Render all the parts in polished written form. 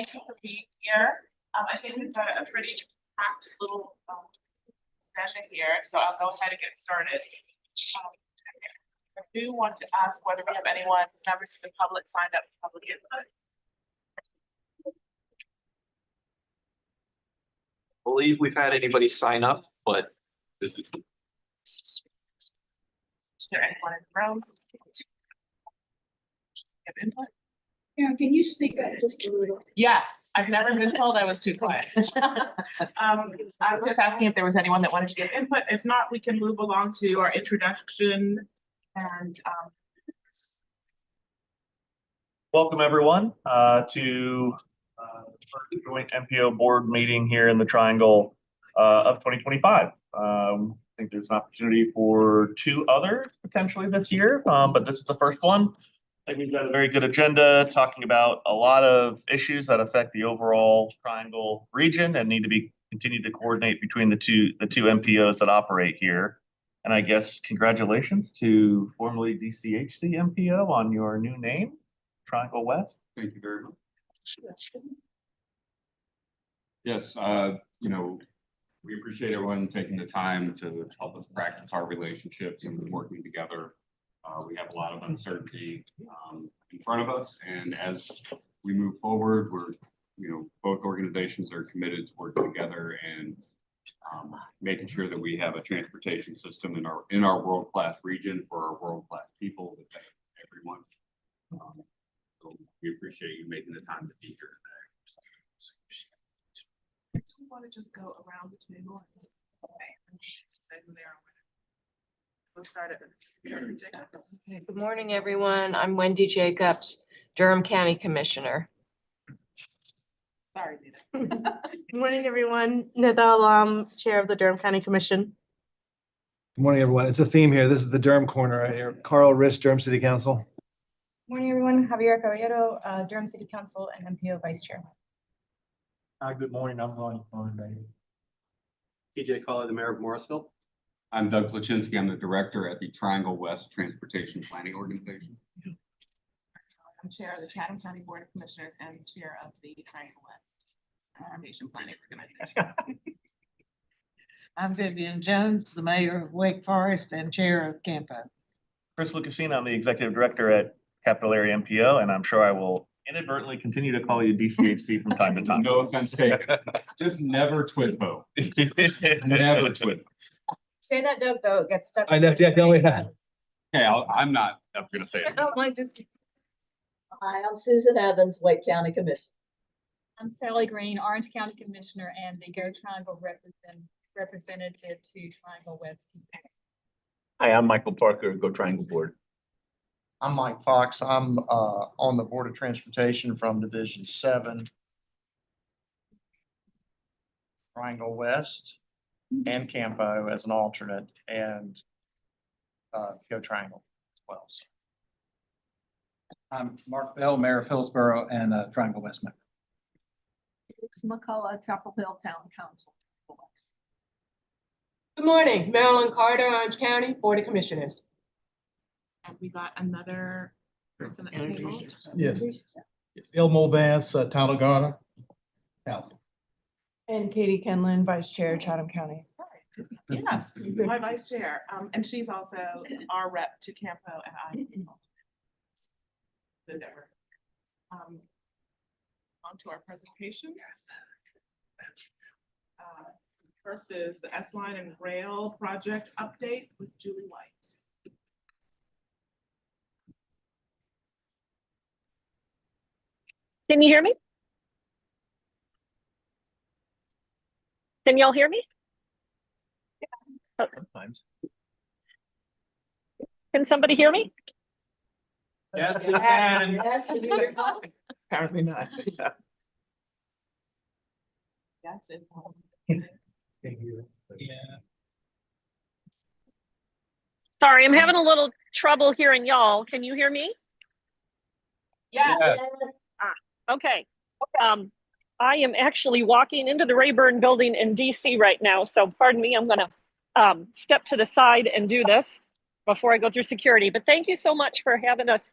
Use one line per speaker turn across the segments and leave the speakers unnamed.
Thank you for being here. I think we've got a pretty packed little session here, so I'll go ahead and get started. I do want to ask whether we have anyone, members of the public, signed up for public input.
I believe we've had anybody sign up, but
Is there anyone in the room? Have input?
Yeah, can you speak up just a little?
Yes, I've never been told I was too quiet. I was just asking if there was anyone that wanted to give input. If not, we can move along to our introduction and
welcome everyone to the joint MPO board meeting here in the Triangle of 2025. I think there's an opportunity for two others potentially this year, but this is the first one. I think we've got a very good agenda talking about a lot of issues that affect the overall Triangle region and need to be continued to coordinate between the two MPOs that operate here. And I guess congratulations to formerly DCHC MPO on your new name, Triangle West.
Thank you very much. Yes, we appreciate everyone taking the time to help us practice our relationships and working together. We have a lot of uncertainty in front of us, and as we move forward, we're, both organizations are committed to working together and making sure that we have a transportation system in our world-class region for our world-class people, with everyone. So we appreciate you making the time to be here today.
do you want to just go around the table? Okay. Say who they are. We'll start at Jacobs.
Good morning, everyone. I'm Wendy Jacobs, Durham County Commissioner.
Sorry, Nita.
Good morning, everyone. Nidal, Chair of the Durham County Commission.
Good morning, everyone. It's a theme here. This is the Durham corner right here. Carl Riss, Durham City Council.
Morning, everyone. Javier Caballero, Durham City Council and MPO Vice Chair.
Good morning. I'm Ronnie Thornberry. TJ Colley, the Mayor of Morrisville.
I'm Doug Plachinsky. I'm the director at the Triangle West Transportation Planning Organization.
I'm Chair of the Chatham County Board of Commissioners and Chair of the Triangle West Transportation Planning Organization.
I'm Vivian Jones, the Mayor of Wake Forest and Chair of CAMPO.
Chris Lucasine, I'm the Executive Director at Capital Area MPO, and I'm sure I will inadvertently continue to call you DCHC from time to time.
No offense taken. Just never twitpo. Never twitpo.
Say that, Doug, though, it gets stuck.
I know, yeah, tell me that.
Okay, I'm not ever gonna say
I
it.
don't like just.
Hi, I'm Susan Evans, Wake County Commission.
I'm Sally Green, Orange County Commissioner and the Go Triangle representative to Triangle West.
Hi, I'm Michael Parker, Go Triangle Board.
I'm Mike Fox. I'm on the Board of Transportation from Division 7. Triangle West and Campo as an alternate, and Go Triangle as well. So.
I'm Mark Bell, Mayor of Hillsborough and Triangle West member.
It's McCullough, Chapel Hill Town Council.
Good morning, Marilyn Carter, Orange County Board of Commissioners.
And we got another person that came on.
Yes. Elmo Vance, Town of Garner. Council.
And Katie Kenlin, Vice Chair, Chatham County.
Yes, my vice chair. And she's also our rep to Campo and I. On to our presentation. First is the S-Line and Rail project update with Julie White.
Can you hear me? Can y'all hear me? Yeah.
Sometimes.
Can somebody hear me?
Yes, we can.
Yes,
Apparently not.
That's it.
Yeah.
Sorry, I'm having a little trouble hearing y'all. Can you hear me?
Yes.
Okay. I am actually walking into the Rayburn building in DC right now. So pardon me, I'm gonna step to the side and do this before I go through security. But thank you so much for having us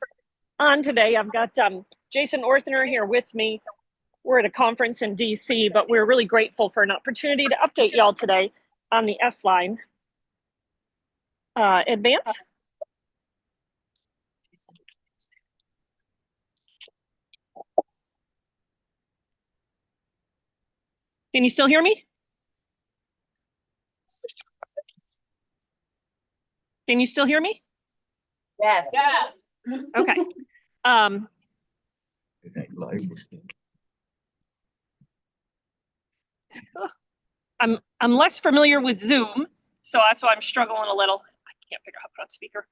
on today. I've got Jason Orthner here with me. we're at a conference in DC, but we're really grateful for an opportunity to update y'all today on the S-Line. Advance. Can you still hear me? Can you still hear me?
Yes.
Yes.
Okay. I'm less familiar with Zoom, so that's why I'm struggling a little. I can't figure out how to put on speaker.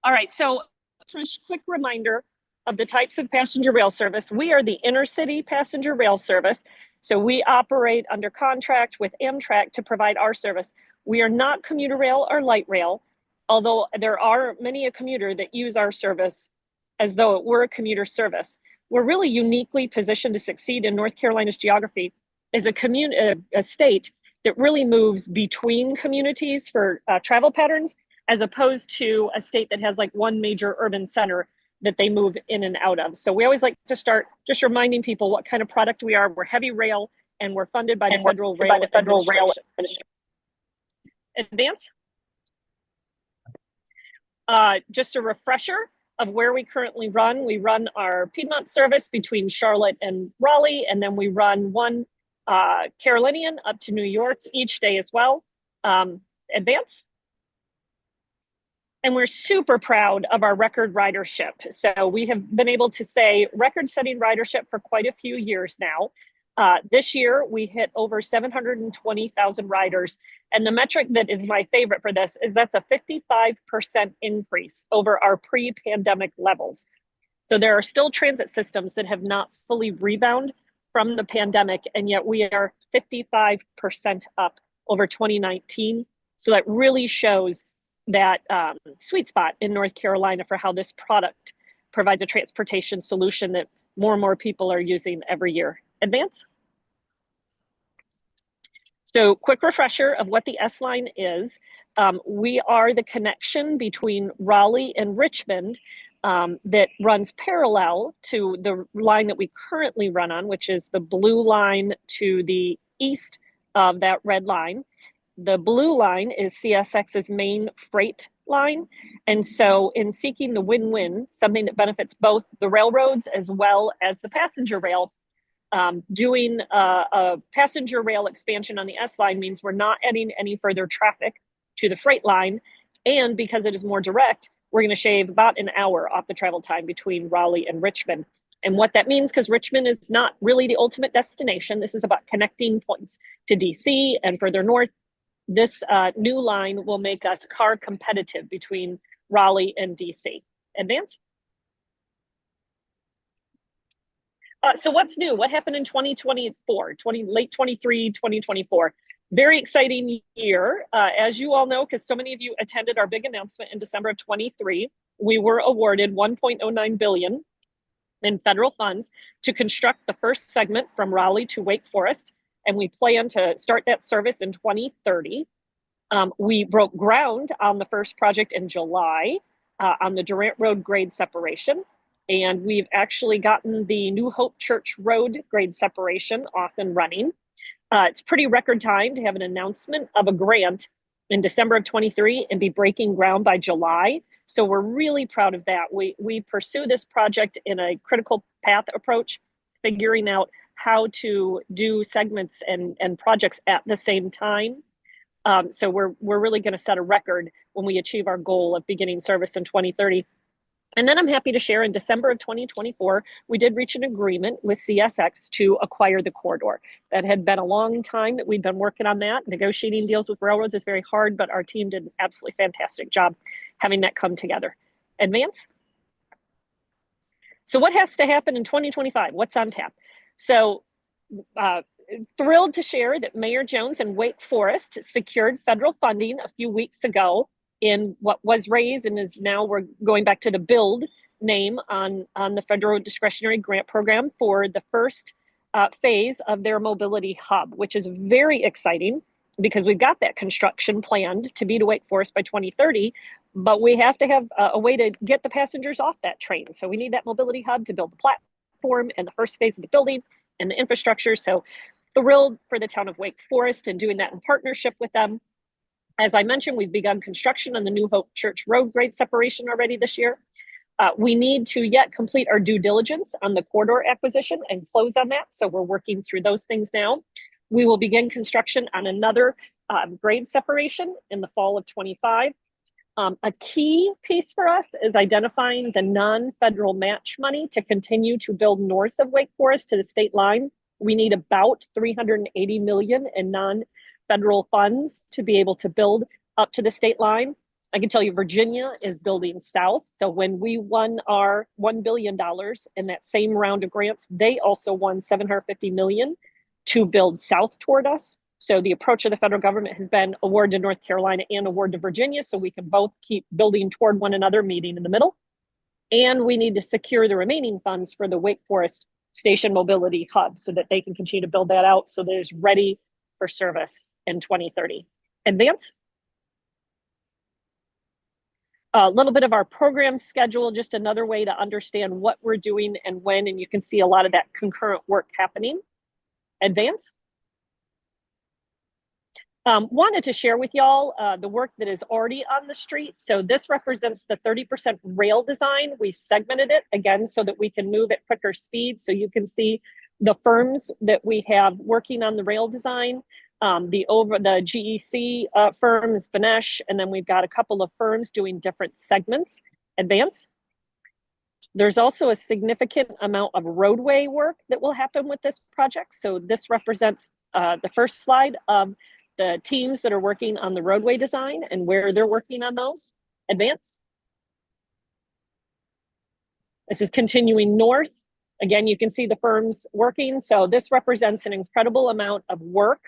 All right, so just quick reminder of the types of passenger rail service. We are the intercity passenger rail service. So we operate under contract with Amtrak to provide our service. We are not commuter rail or light rail, although there are many a commuter that use our service as though it were a commuter service. We're really uniquely positioned to succeed in North Carolina's geography as a state that really moves between communities for travel patterns, as opposed to a state that has like one major urban center that they move in and out of. So we always like to start just reminding people what kind of product we are. We're heavy rail and we're funded by the Federal Rail Administration. Advance. Just a refresher of where we currently run. We run our Piedmont service between Charlotte and Raleigh, and then we run one Carolinian up to New York each day as well. Advance. And we're super proud of our record ridership. So we have been able to say record-setting ridership for quite a few years now. This year, we hit over 720,000 riders. And the metric that is my favorite for this is that's a 55% increase over our pre-pandemic levels. So there are still transit systems that have not fully rebounded from the pandemic, and yet we are 55% up over 2019. So that really shows that sweet spot in North Carolina for how this product provides a transportation solution that more and more people are using every year. Advance. So quick refresher of what the S-Line is. We are the connection between Raleigh and Richmond that runs parallel to the line that we currently run on, which is the blue line to the east of that red line. The blue line is CSX's main freight line. And so in seeking the win-win, something that benefits both the railroads as well as the passenger rail, doing a passenger rail expansion on the S-Line means we're not adding any further traffic to the freight line. And because it is more direct, we're going to shave about an hour off the travel time between Raleigh and Richmond. And what that means, because Richmond is not really the ultimate destination, this is about connecting points to DC and further north. This new line will make us car competitive between Raleigh and DC. Advance. So what's new? What happened in 2024, late 23, 2024? Very exciting year. As you all know, because so many of you attended our big announcement in December of 23, we were awarded $1.09 billion in federal funds to construct the first segment from Raleigh to Wake Forest. And we plan to start that service in 2030. We broke ground on the first project in July on the Durant Road grade separation. And we've actually gotten the New Hope Church Road grade separation off and running. It's pretty record time to have an announcement of a grant in December of 23 and be breaking ground by July. So we're really proud of that. We pursue this project in a critical path approach, figuring out how to do segments and projects at the same time. So we're really going to set a record when we achieve our goal of beginning service in 2030. And then I'm happy to share in December of 2024, we did reach an agreement with CSX to acquire the corridor. That had been a long time that we'd been working on that. Negotiating deals with railroads is very hard, but our team did an absolutely fantastic job having that come together. Advance. So what has to happen in 2025? What's on tap? So thrilled to share that Mayor Jones and Wake Forest secured federal funding a few weeks ago in what was raised and is now we're going back to the build name on the federal discretionary grant program for the first phase of their mobility hub, which is very exciting because we've got that construction planned to be to Wake Forest by 2030, but we have to have a way to get the passengers off that train. So we need that mobility hub to build the platform and the first phase of the building and the infrastructure. So thrilled for the town of Wake Forest and doing that in partnership with them. As I mentioned, we've begun construction on the New Hope Church Road grade separation already this year. We need to yet complete our due diligence on the corridor acquisition and close on that. So we're working through those things now. We will begin construction on another grade separation in the fall of 25. A key piece for us is identifying the non-federal match money to continue to build north of Wake Forest to the state line. We need about 380 million in non-federal funds to be able to build up to the state line. I can tell you Virginia is building south. So when we won our $1 billion in that same round of grants, they also won 750 million to build south toward us. So the approach of the federal government has been award to North Carolina and award to Virginia, so we can both keep building toward one another, meeting in the middle. And we need to secure the remaining funds for the Wake Forest Station Mobility Hub so that they can continue to build that out so that it's ready for service in 2030. Advance. A little bit of our program schedule, just another way to understand what we're doing and when, and you can see a lot of that concurrent work happening. Advance. Wanted to share with y'all the work that is already on the street. So this represents the 30% rail design. We segmented it again so that we can move at quicker speed. So you can see the firms that we have working on the rail design. The GEC firm is Benesh, and then we've got a couple of firms doing different segments. Advance. There's also a significant amount of roadway work that will happen with this project. So this represents the first slide of the teams that are working on the roadway design and where they're working on those. Advance. This is continuing north. Again, you can see the firms working. So this represents an incredible amount of work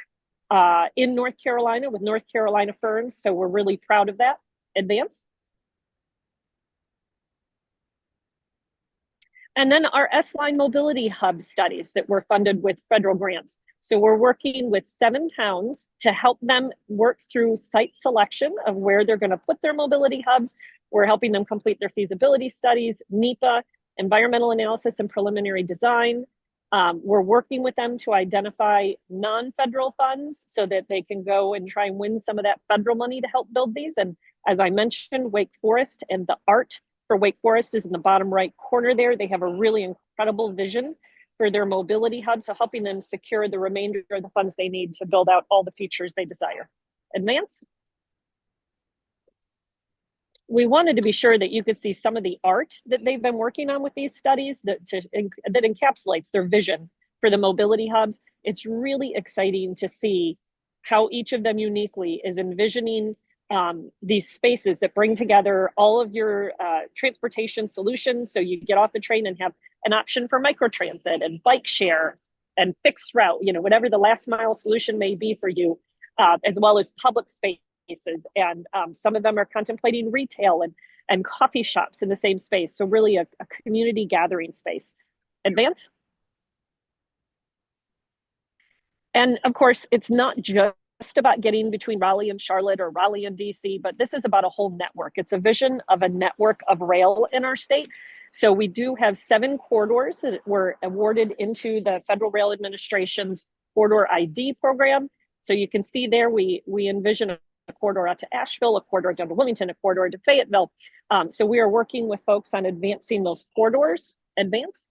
in North Carolina with North Carolina firms. So we're really proud of that. Advance. And then our S-Line Mobility Hub studies that were funded with federal grants. So we're working with 7 towns to help them work through site selection of where they're going to put their mobility hubs. We're helping them complete their feasibility studies, NEPA, environmental analysis and preliminary design. We're working with them to identify non-federal funds so that they can go and try and win some of that federal money to help build these. And as I mentioned, Wake Forest and the art for Wake Forest is in the bottom right corner there. They have a really incredible vision for their mobility hub, so helping them secure the remainder of the funds they need to build out all the features they desire. Advance. We wanted to be sure that you could see some of the art that they've been working on with these studies that encapsulates their vision for the mobility hubs. It's really exciting to see how each of them uniquely is envisioning these spaces that bring together all of your transportation solutions. So you get off the train and have an option for microtransit and bike share and fixed route, you know, whatever the last mile solution may be for you, as well as public spaces. And some of them are contemplating retail and coffee shops in the same space. So really a community gathering space. Advance. And of course, it's not just about getting between Raleigh and Charlotte or Raleigh and DC, but this is about a whole network. It's a vision of a network of rail in our state. So we do have 7 corridors that were awarded into the Federal Rail Administration's Corridor ID program. So you can see there, we envision a corridor out to Asheville, a corridor down to Wilmington, a corridor to Fayetteville. So we are working with folks on advancing those corridors. Advance.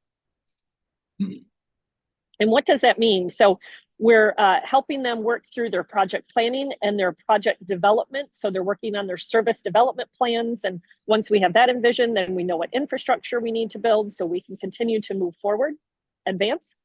And what does that mean? So we're helping them work through their project planning and their project development. So they're working on their service development plans. And once we have that envisioned, then we know what infrastructure we need to build so we can continue to move forward. Advance.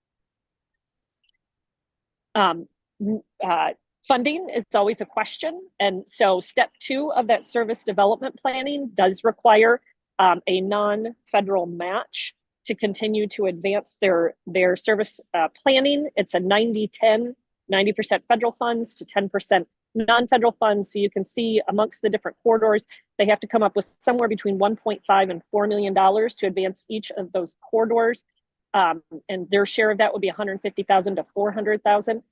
Funding is always a question. And so step 2 of that service development planning does require a non-federal match to continue to advance their service planning. It's a 90-10, 90% federal funds to 10% non-federal funds. So you can see amongst the different corridors, they have to come up with somewhere between $1.5 and $4 million to advance each of those corridors. And their share of that would be $150,000 to $400,000.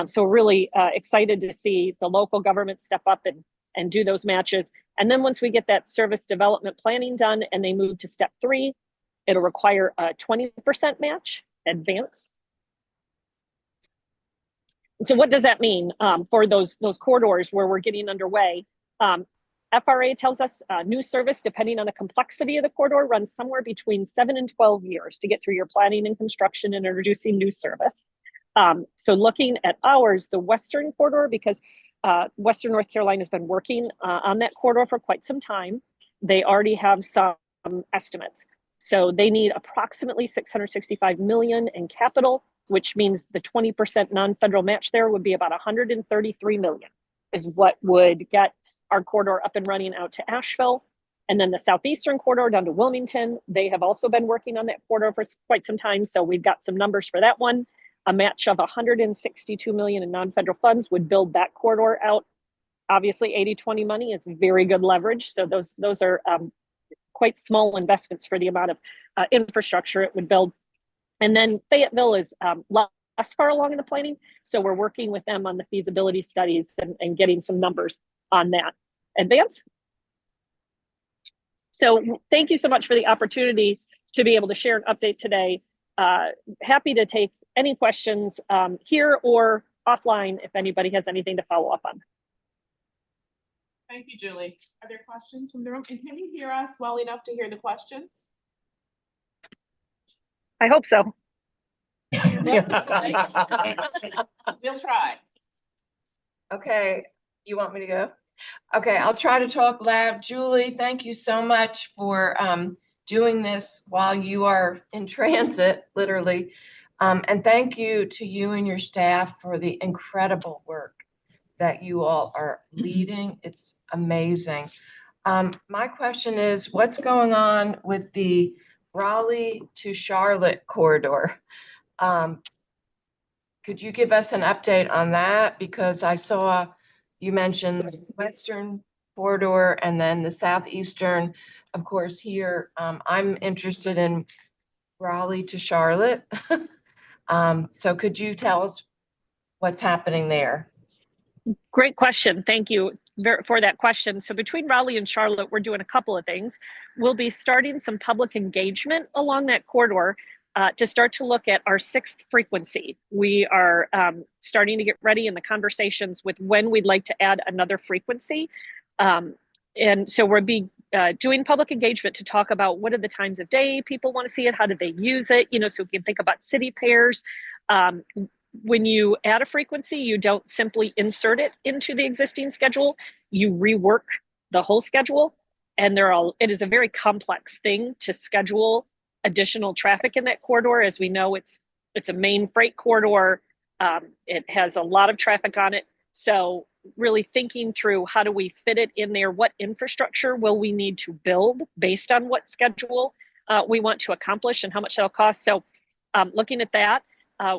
So really excited to see the local government step up and do those matches. And then once we get that service development planning done and they move to step 3, It'll require a 20% match advance. So what does that mean for those corridors where we're getting underway? FRA tells us new service, depending on the complexity of the corridor, runs somewhere between 7 and 12 years to get through your planning and construction and introducing new service. So looking at ours, the Western corridor, because Western North Carolina has been working on that corridor for quite some time. They already have some estimates. So they need approximately 665 million in capital, which means the 20% non-federal match there would be about 133 million is what would get our corridor up and running out to Asheville. And then the Southeastern corridor down to Wilmington, they have also been working on that corridor for quite some time. So we've got some numbers for that one. A match of 162 million in non-federal funds would build that corridor out. Obviously 80-20 money is very good leverage. So those are quite small investments for the amount of infrastructure it would build. And then Fayetteville is less far along in the planning. So we're working with them on the feasibility studies and getting some numbers on that. Advance. So thank you so much for the opportunity to be able to share an update today. Happy to take any questions here or offline if anybody has anything to follow up on.
Thank you, Julie. Are there questions from the room? And can you hear us well enough to hear the questions?
I hope so.
We'll try.
Okay, you want me to go? Okay, I'll try to talk loud. Julie, thank you so much for doing this while you are in transit, literally. And thank you to you and your staff for the incredible work that you all are leading. It's amazing. My question is, what's going on with the Raleigh to Charlotte corridor? Could you give us an update on that? Because I saw you mentioned the Western corridor and then the Southeastern. Of course, here, I'm interested in Raleigh to Charlotte. So could you tell us what's happening there?
Great question. Thank you for that question. So between Raleigh and Charlotte, we're doing a couple of things. We'll be starting some public engagement along that corridor to start to look at our 6th frequency. We are starting to get ready in the conversations with when we'd like to add another frequency. And so we'll be doing public engagement to talk about what are the times of day people want to see it, how do they use it, so we can think about city pairs. When you add a frequency, you don't simply insert it into the existing schedule, you rework the whole schedule. And it is a very complex thing to schedule additional traffic in that corridor. As we know, it's a main freight corridor. It has a lot of traffic on it. So really thinking through how do we fit it in there? What infrastructure will we need to build based on what schedule we want to accomplish and how much that'll cost? So looking at that,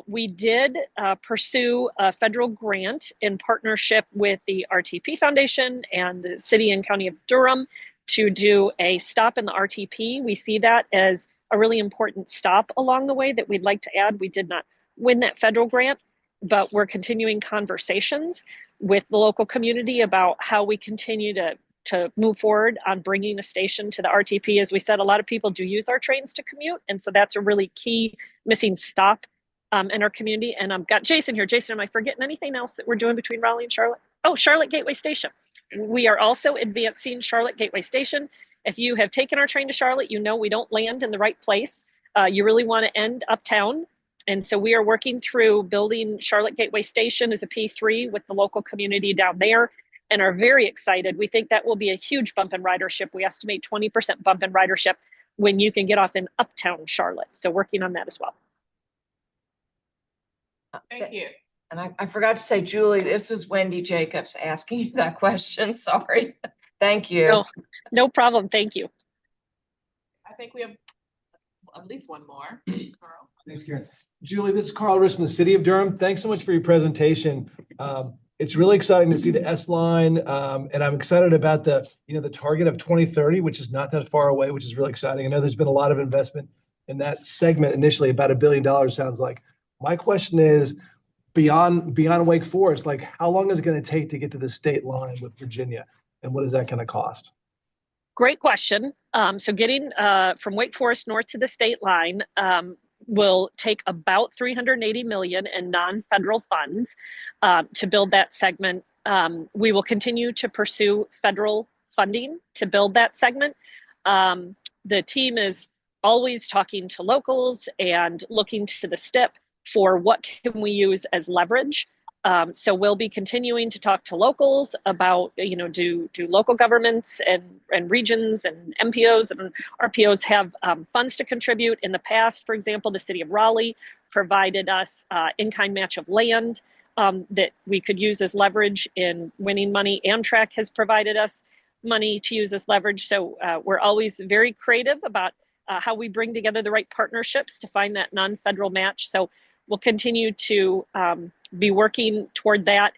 we did pursue a federal grant in partnership with the RTP Foundation and the City and County of Durham to do a stop in the RTP. We see that as a really important stop along the way that we'd like to add. We did not win that federal grant, but we're continuing conversations with the local community about how we continue to move forward on bringing a station to the RTP. As we said, a lot of people do use our trains to commute, and so that's a really key missing stop in our community. And I've got Jason here. Jason, am I forgetting anything else that we're doing between Raleigh and Charlotte? Oh, Charlotte Gateway Station. We are also advancing Charlotte Gateway Station. If you have taken our train to Charlotte, we don't land in the right place. You really want to end uptown. And so we are working through building Charlotte Gateway Station as a P3 with the local community down there and are very excited. We think that will be a huge bump in ridership. We estimate 20% bump in ridership when you can get off in uptown Charlotte. So working on that as well.
Thank you.
And I forgot to say, Julie, this was Wendy Jacobs asking you that question. Sorry. Thank you.
No problem. Thank you.
I think we have at least one more. Carl.
Thanks, Karen. Julie, this is Carl Riss from the City of Durham. Thanks so much for your presentation. It's really exciting to see the S line, and I'm excited about the target of 2030, which is not that far away, which is really exciting. I know there's been a lot of investment in that segment initially, about $1 billion sounds like. My question is, beyond Wake Forest, how long is it going to take to get to the state line with Virginia, and what is that going to cost?
Great question. So getting from Wake Forest north to the state line will take about 380 million in non-federal funds to build that segment. We will continue to pursue federal funding to build that segment. The team is always talking to locals and looking to the STIP for what can we use as leverage. So we'll be continuing to talk to locals about, do local governments and regions and MPOs and RPOs have funds to contribute? In the past, for example, the city of Raleigh provided us in-kind match of land that we could use as leverage in winning money. Amtrak has provided us money to use as leverage. So we're always very creative about how we bring together the right partnerships to find that non-federal match. So we'll continue to be working toward that.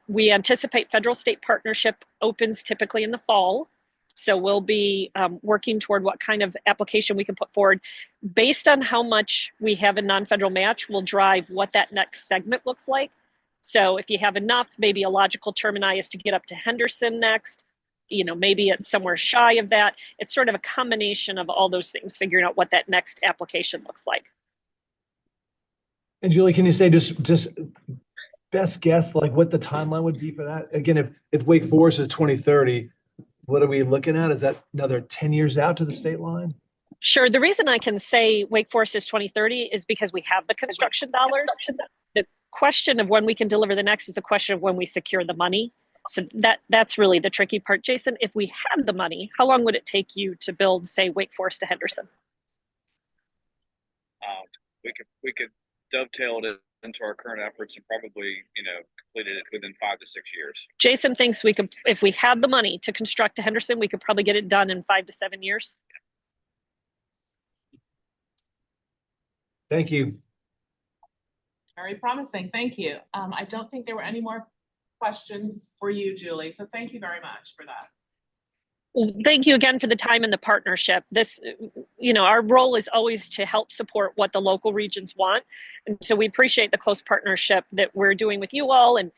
We anticipate federal-state partnership opens typically in the fall. So we'll be working toward what kind of application we can put forward. Based on how much we have in non-federal match will drive what that next segment looks like. So if you have enough, maybe a logical termini is to get up to Henderson next. Maybe it's somewhere shy of that. It's sort of a combination of all those things, figuring out what that next application looks like.
And Julie, can you say just best guess, like what the timeline would be for that? Again, if Wake Forest is 2030, what are we looking at? Is that another 10 years out to the state line?
Sure. The reason I can say Wake Forest is 2030 is because we have the construction dollars. The question of when we can deliver the next is a question of when we secure the money. So that's really the tricky part. Jason, if we had the money, how long would it take you to build, say, Wake Forest to Henderson?
We could dovetail it into our current efforts and probably, completed it within 5 to 6 years.
Jason thinks we could, if we had the money to construct to Henderson, we could probably get it done in 5 to 7 years.
Thank you.
Very promising. Thank you. I don't think there were any more questions for you, Julie. So thank you very much for that.
Well, thank you again for the time and the partnership. This, our role is always to help support what the local regions want. And so we appreciate the close partnership that we're doing with you all and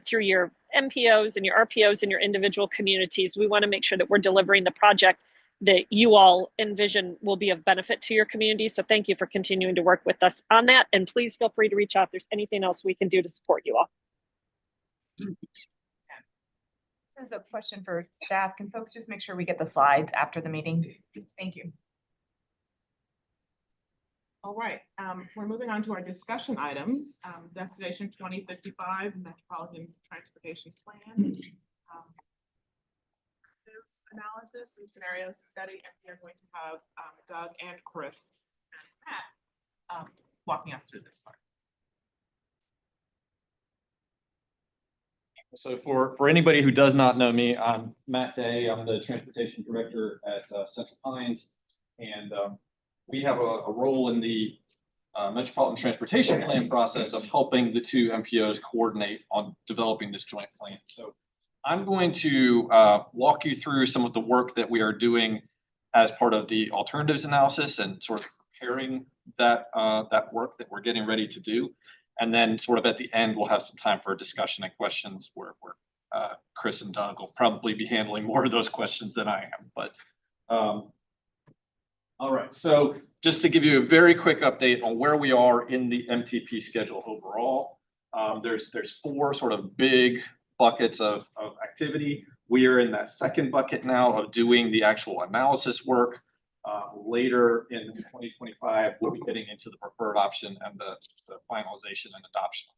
through your MPOs and your RPOs and your individual communities. We want to make sure that we're delivering the project that you all envision will be of benefit to your community. So thank you for continuing to work with us on that. And please feel free to reach out if there's anything else we can do to support you all.
This is a question for staff. Can folks just make sure we get the slides after the meeting? Thank you.
All right, we're moving on to our discussion items. Destination 2055 Metropolitan Transportation Plan. Analysis and scenarios study, and we are going to have Doug and Chris and Matt walking us through this part.
So for anybody who does not know me, I'm Matt Day. I'm the transportation director at Central Pines, and we have a role in the Metropolitan Transportation Plan process of helping the two MPOs coordinate on developing this joint plan. So I'm going to walk you through some of the work that we are doing as part of the alternatives analysis and sort of preparing that work that we're getting ready to do. And then sort of at the end, we'll have some time for a discussion and questions where Chris and Doug will probably be handling more of those questions than I am. But all right, so just to give you a very quick update on where we are in the MTP schedule overall, there's 4 sort of big buckets of activity. We are in that second bucket now of doing the actual analysis work. Later in 2025, we'll be getting into the preferred option and the finalization and adoption.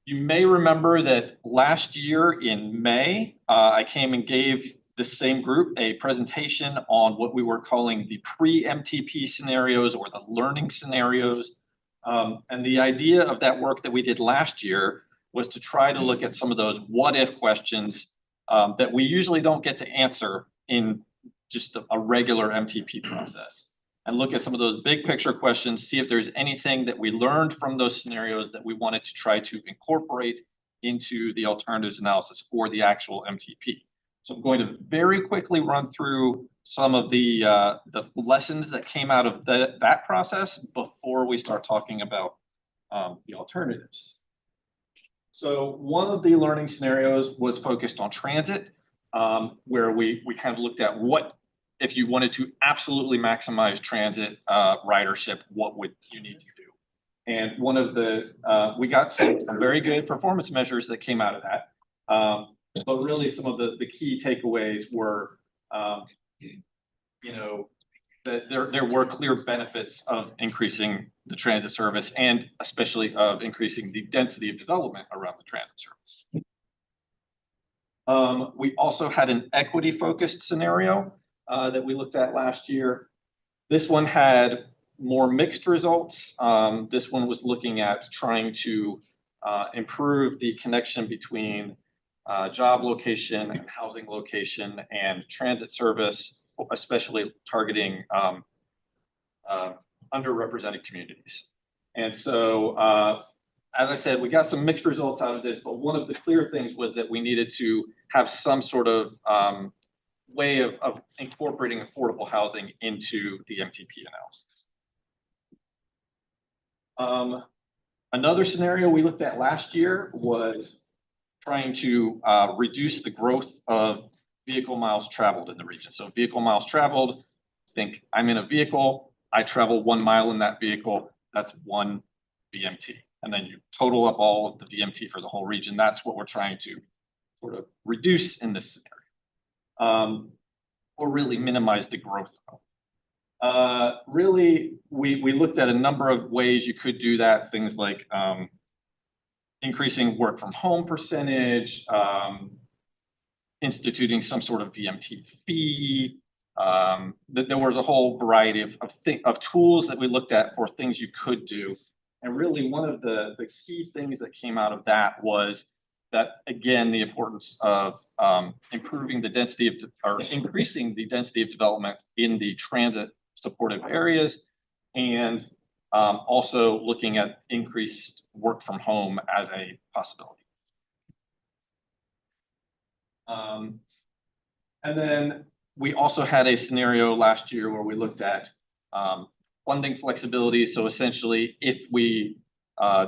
You may remember that last year in May, I came and gave the same group a presentation on what we were calling the pre-MTP scenarios or the learning scenarios. And the idea of that work that we did last year was to try to look at some of those what if questions that we usually don't get to answer in just a regular MTP process, and look at some of those big picture questions, see if there's anything that we learned from those scenarios that we wanted to try to incorporate into the alternatives analysis for the actual MTP. So I'm going to very quickly run through some of the lessons that came out of that process before we start talking about the alternatives. So one of the learning scenarios was focused on transit, where we kind of looked at what, if you wanted to absolutely maximize transit ridership, what would you need to do? And one of the, we got some very good performance measures that came out of that. But really some of the key takeaways were, you know, that there were clear benefits of increasing the transit service and especially of increasing the density of development around the transit service. We also had an equity focused scenario that we looked at last year. This one had more mixed results. This one was looking at trying to improve the connection between job location and housing location and transit service, especially targeting underrepresented communities. And so, as I said, we got some mixed results out of this, but one of the clear things was that we needed to have some sort of way of incorporating affordable housing into the MTP analysis. Another scenario we looked at last year was trying to reduce the growth of vehicle miles traveled in the region. So vehicle miles traveled, think I'm in a vehicle, I travel 1 mile in that vehicle, that's 1 VMT. And then you total up all of the VMT for the whole region. That's what we're trying to sort of reduce in this scenario, or really minimize the growth. Really, we looked at a number of ways you could do that, things like increasing work from home percentage, instituting some sort of VMT fee. There was a whole variety of tools that we looked at for things you could do. And really one of the key things that came out of that was that, again, the importance of improving the density of, or increasing the density of development in the transit supportive areas, and also looking at increased work from home as a possibility. And then we also had a scenario last year where we looked at funding flexibility. So essentially, if we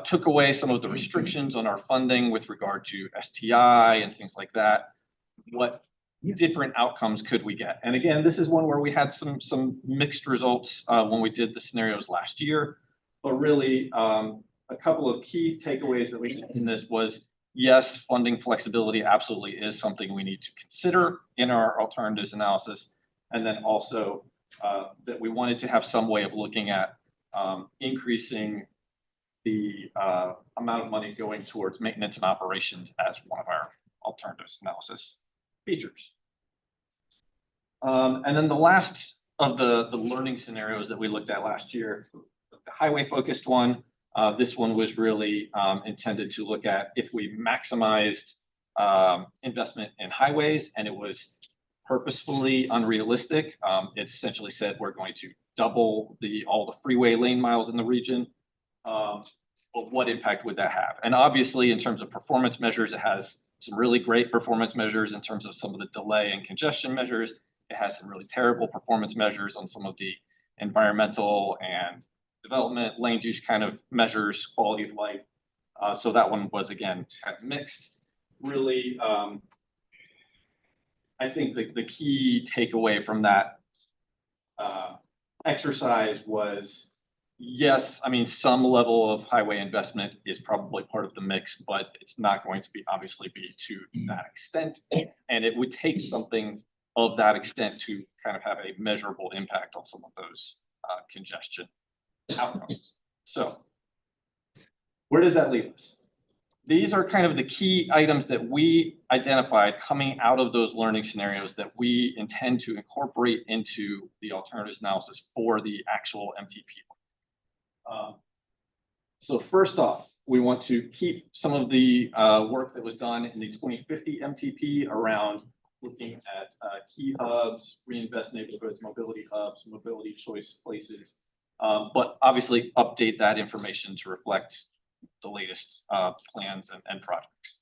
took away some of the restrictions on our funding with regard to STI and things like that, what different outcomes could we get? And again, this is one where we had some mixed results when we did the scenarios last year, but really a couple of key takeaways that we had in this was, yes, funding flexibility absolutely is something we need to consider in our alternatives analysis. And then also that we wanted to have some way of looking at increasing the amount of money going towards maintenance and operations as one of our alternatives analysis features. And then the last of the learning scenarios that we looked at last year, the highway focused one, this one was really intended to look at if we maximized investment in highways and it was purposefully unrealistic. It essentially said we're going to double all the freeway lane miles in the region. But what impact would that have? And obviously, in terms of performance measures, it has some really great performance measures in terms of some of the delay and congestion measures. It has some really terrible performance measures on some of the environmental and development, land use kind of measures, quality of life. So that one was, again, kind of mixed. Really, I think the key takeaway from that exercise was, yes, I mean, some level of highway investment is probably part of the mix, but it's not going to be obviously be to that extent. And it would take something of that extent to kind of have a measurable impact on some of those congestion outcomes. So where does that leave us? These are kind of the key items that we identified coming out of those learning scenarios that we intend to incorporate into the alternatives analysis for the actual MTP. So first off, we want to keep some of the work that was done in the 2050 MTP around looking at key hubs, reinvest neighborhoods, mobility hubs, mobility choice places, but obviously update that information to reflect the latest plans and projects,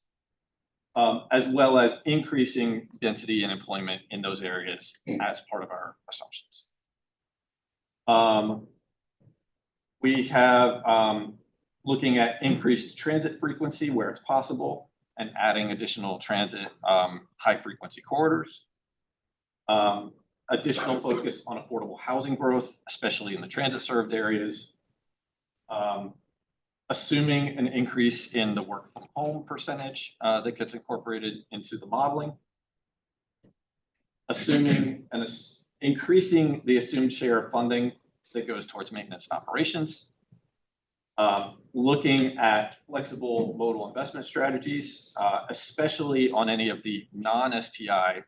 as well as increasing density and employment in those areas as part of our assumptions. We have looking at increased transit frequency where it's possible and adding additional transit high frequency corridors. Additional focus on affordable housing growth, especially in the transit served areas. Assuming an increase in the work from home percentage that gets incorporated into the modeling. Assuming and increasing the assumed share of funding that goes towards maintenance and operations. Looking at flexible modal investment strategies, especially on any of the non-STI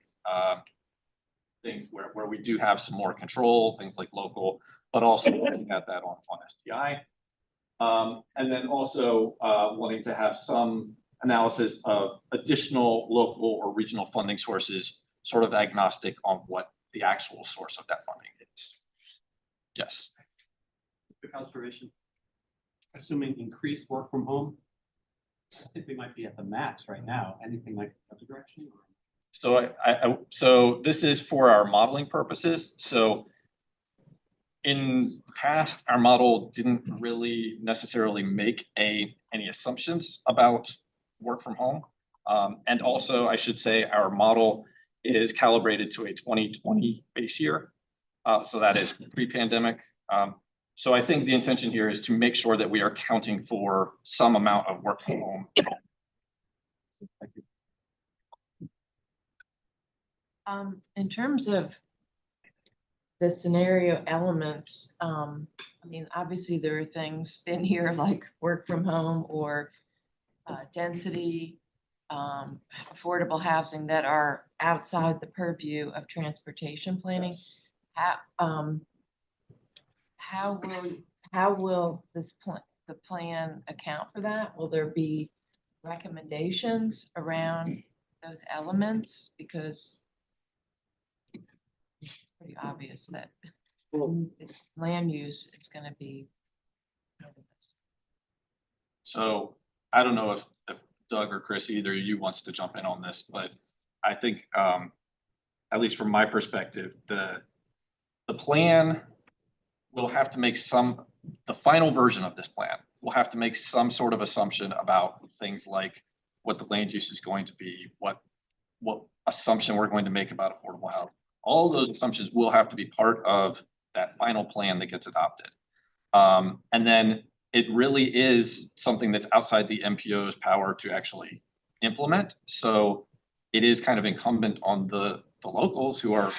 things where we do have some more control, things like local, but also looking at that on STI. And then also wanting to have some analysis of additional local or regional funding sources, sort of agnostic on what the actual source of that funding is. Yes.
For conservation, assuming increased work from home, I think we might be at the max right now. Anything like the other direction?
So so this is for our modeling purposes. So in past, our model didn't really necessarily make any assumptions about work from home. And also, I should say, our model is calibrated to a 2020 base year. So that is pre-pandemic. So I think the intention here is to make sure that we are counting for some amount of work from home.
In terms of the scenario elements, I mean, obviously there are things in here like work from home or density, affordable housing that are outside the purview of transportation planning. How will the plan account for that? Will there be recommendations around those elements? Because it's pretty obvious that land use, it's going to be.
So I don't know if Doug or Chris, either of you wants to jump in on this, but I think, at least from my perspective, the plan will have to make the final version of this plan will have to make some sort of assumption about things like what the land use is going to be, what assumption we're going to make about affordable housing. All those assumptions will have to be part of that final plan that gets adopted. And then it really is something that's outside the MPO's power to actually implement. So it is kind of incumbent on the locals who are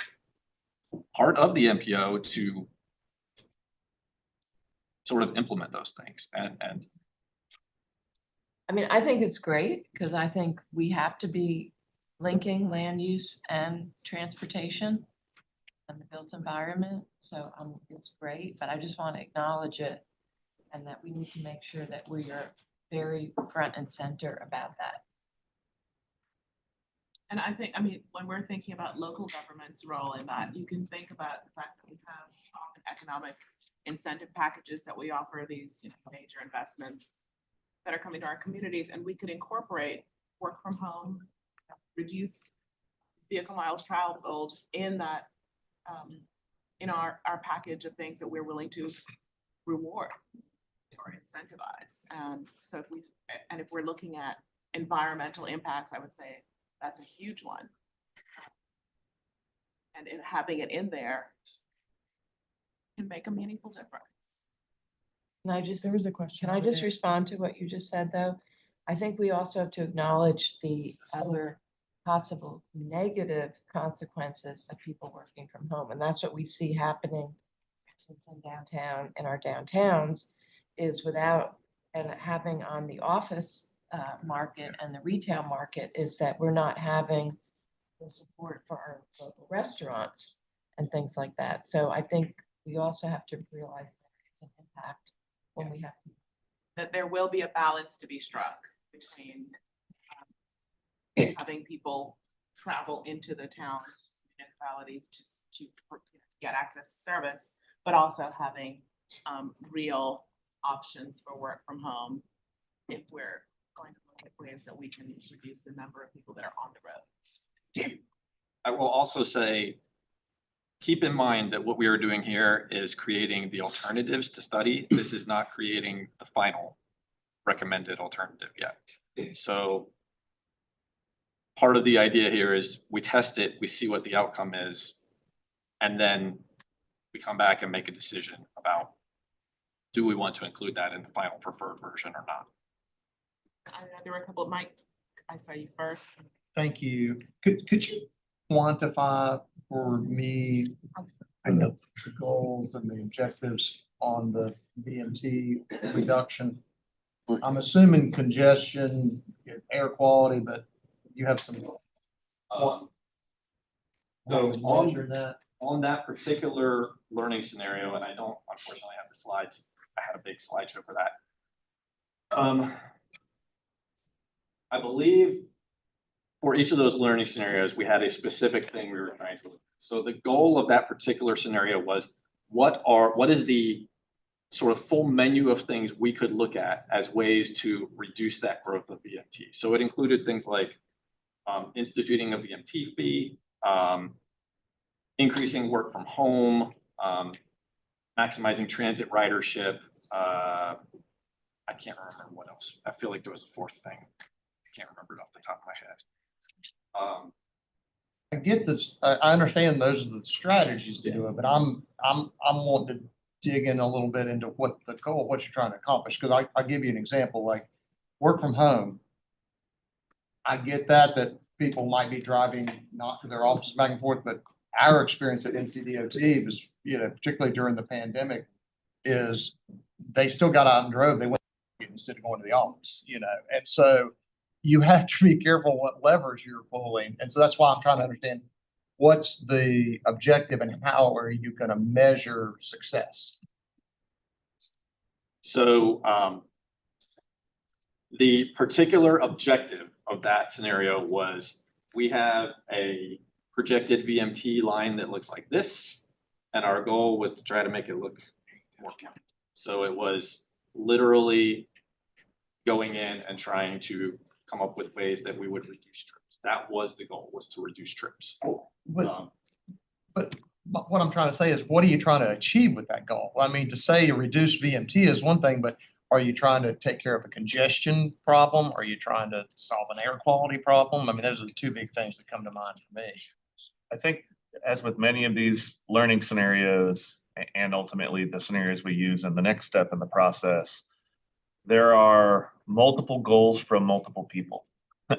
part of the MPO to sort of implement those things. And
I mean, I think it's great because I think we have to be linking land use and transportation and the built environment. So it's great, but I just want to acknowledge it and that we need to make sure that we are very front and center about that.
And I think, I mean, when we're thinking about local government's role in that, you can think about the fact that we have often economic incentive packages that we offer these major investments that are coming to our communities, and we could incorporate work from home, reduce vehicle miles traveled in that, in our package of things that we're willing to reward or incentivize. So if we're looking at environmental impacts, I would say that's a huge one. And having it in there can make a meaningful difference.
There was a question. Can I just respond to what you just said, though? I think we also have to acknowledge the other possible negative consequences of people working from home. And that's what we see happening since in downtown, in our downtowns, is without and having on the office market and the retail market is that we're not having the support for our local restaurants and things like that. So I think we also have to realize that it's an impact when we have
that there will be a balance to be struck between having people travel into the towns, municipalities to get access to service, but also having real options for work from home if we're going to look at ways that we can reduce the number of people that are on the roads.
I will also say, keep in mind that what we are doing here is creating the alternatives to study. This is not creating the final recommended alternative yet. So part of the idea here is we test it, we see what the outcome is, and then we come back and make a decision about, do we want to include that in the final preferred version or not?
I know there were a couple, Mike, I saw you first.
Thank you. Could you quantify for me the goals and the objectives on the VMT reduction? I'm assuming congestion, air quality, but you have some.
So on that particular learning scenario, and I don't unfortunately have the slides, I had a big slideshow for that. I believe for each of those learning scenarios, we had a specific thing we were trying to look at. So the goal of that particular scenario was what is the sort of full menu of things we could look at as ways to reduce that growth of VMT. So it included things like instituting a VMT fee, increasing work from home, maximizing transit ridership. I can't remember what else. I feel like there was a fourth thing. I can't remember it off the top of my head.
I get this. I understand those are the strategies to do it, but I'm wanting to dig in a little bit into what the goal, what you're trying to accomplish. Because I'll give you an example, like work from home. I get that people might be driving not to their offices back and forth, but our experience at NCDOT was, particularly during the pandemic, is they still got out and drove. They went instead of going to the office, and so you have to be careful what levers you're pulling. And so that's why I'm trying to understand what's the objective and how are you going to measure success?
So the particular objective of that scenario was we have a projected VMT line that looks like this, and our goal was to try to make it look more countable. So it was literally going in and trying to come up with ways that we would reduce trips. That was the goal, was to reduce trips.
But what I'm trying to say is, what are you trying to achieve with that goal? I mean, to say reduce VMT is one thing, but are you trying to take care of a congestion problem? Are you trying to solve an air quality problem? I mean, those are the two big things that come to mind for me.
I think, as with many of these learning scenarios and ultimately the scenarios we use in the next step in the process, there are multiple goals from multiple people